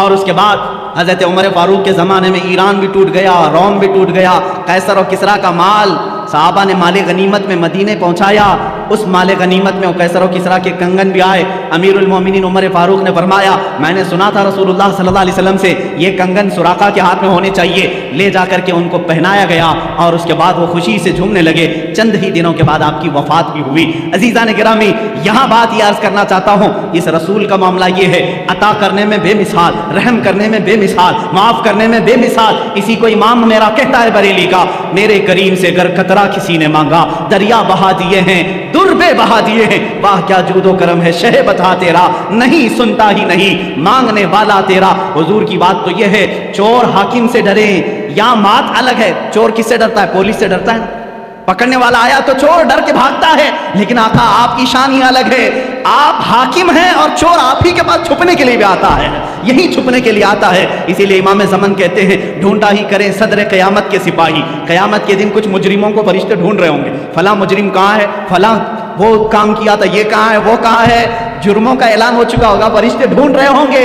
S1: اور اس کے بعد حضرت عمر فاروق کے زمانے میں ایران بھی ٹوٹ گیا، روم بھی ٹوٹ گیا، قیصر و کسریٰ کا مال صحابہ نے مال غنیمت میں مدینے پہنچایا، اس مال غنیمت میں قیصر و کسریٰ کے کنگن بھی آئے۔ امیر المومنین عمر فاروق نے فرمایا میں نے سنا تھا رسول اللہ صلی اللہ علیہ وسلم سے یہ کنگن سراقہ کے ہاتھ میں ہونے چاہیے، لے جا کر کے ان کو پہنایا گیا اور اس کے بعد وہ خوشی سے جھومنے لگے۔ چند ہی دنوں کے بعد آپ کی وفات بھی ہوئی۔ عزیزان گرامی، یہاں بات یہ عرض کرنا چاہتا ہوں، اس رسول کا معاملہ یہ ہے، عطا کرنے میں بے مثال، رحم کرنے میں بے مثال، معاف کرنے میں بے مثال۔ اسی کو امام میرا کہتا ہے بریلی کا، میرے کریم سے گر قطرہ کسی نے مانگا، دریا بہا دیے ہیں، در بے بہا دیے ہیں، واہ کیا جود و کرم ہے شہ بتا تیرا، نہیں سنتا ہی نہیں مانگنے والا تیرا۔ حضور کی بات تو یہ ہے، چور حاکم سے ڈرے، یہاں بات الگ ہے۔ چور کس سے ڈرتا ہے؟ پولیس سے ڈرتا ہے، پکڑنے والا آیا تو چور ڈر کے بھاگتا ہے، لیکن آقا آپ کی شان ہی الگ ہے، آپ حاکم ہیں اور چور آپ ہی کے پاس چھپنے کے لیے بھی آتا ہے، یہی چھپنے کے لیے آتا ہے۔ اسی لیے امام زمن کہتے ہیں ڈھونڈا ہی کریں صدر قیامت کے سپاہی، قیامت کے دن کچھ مجرموں کو فرشتے ڈھونڈ رہے ہوں گے، فلاں مجرم کہاں ہے، فلاں وہ کام کیا تھا، یہ کہاں ہے، وہ کہاں ہے، جرموں کا اعلان ہو چکا ہوگا، فرشتے ڈھونڈ رہے ہوں گے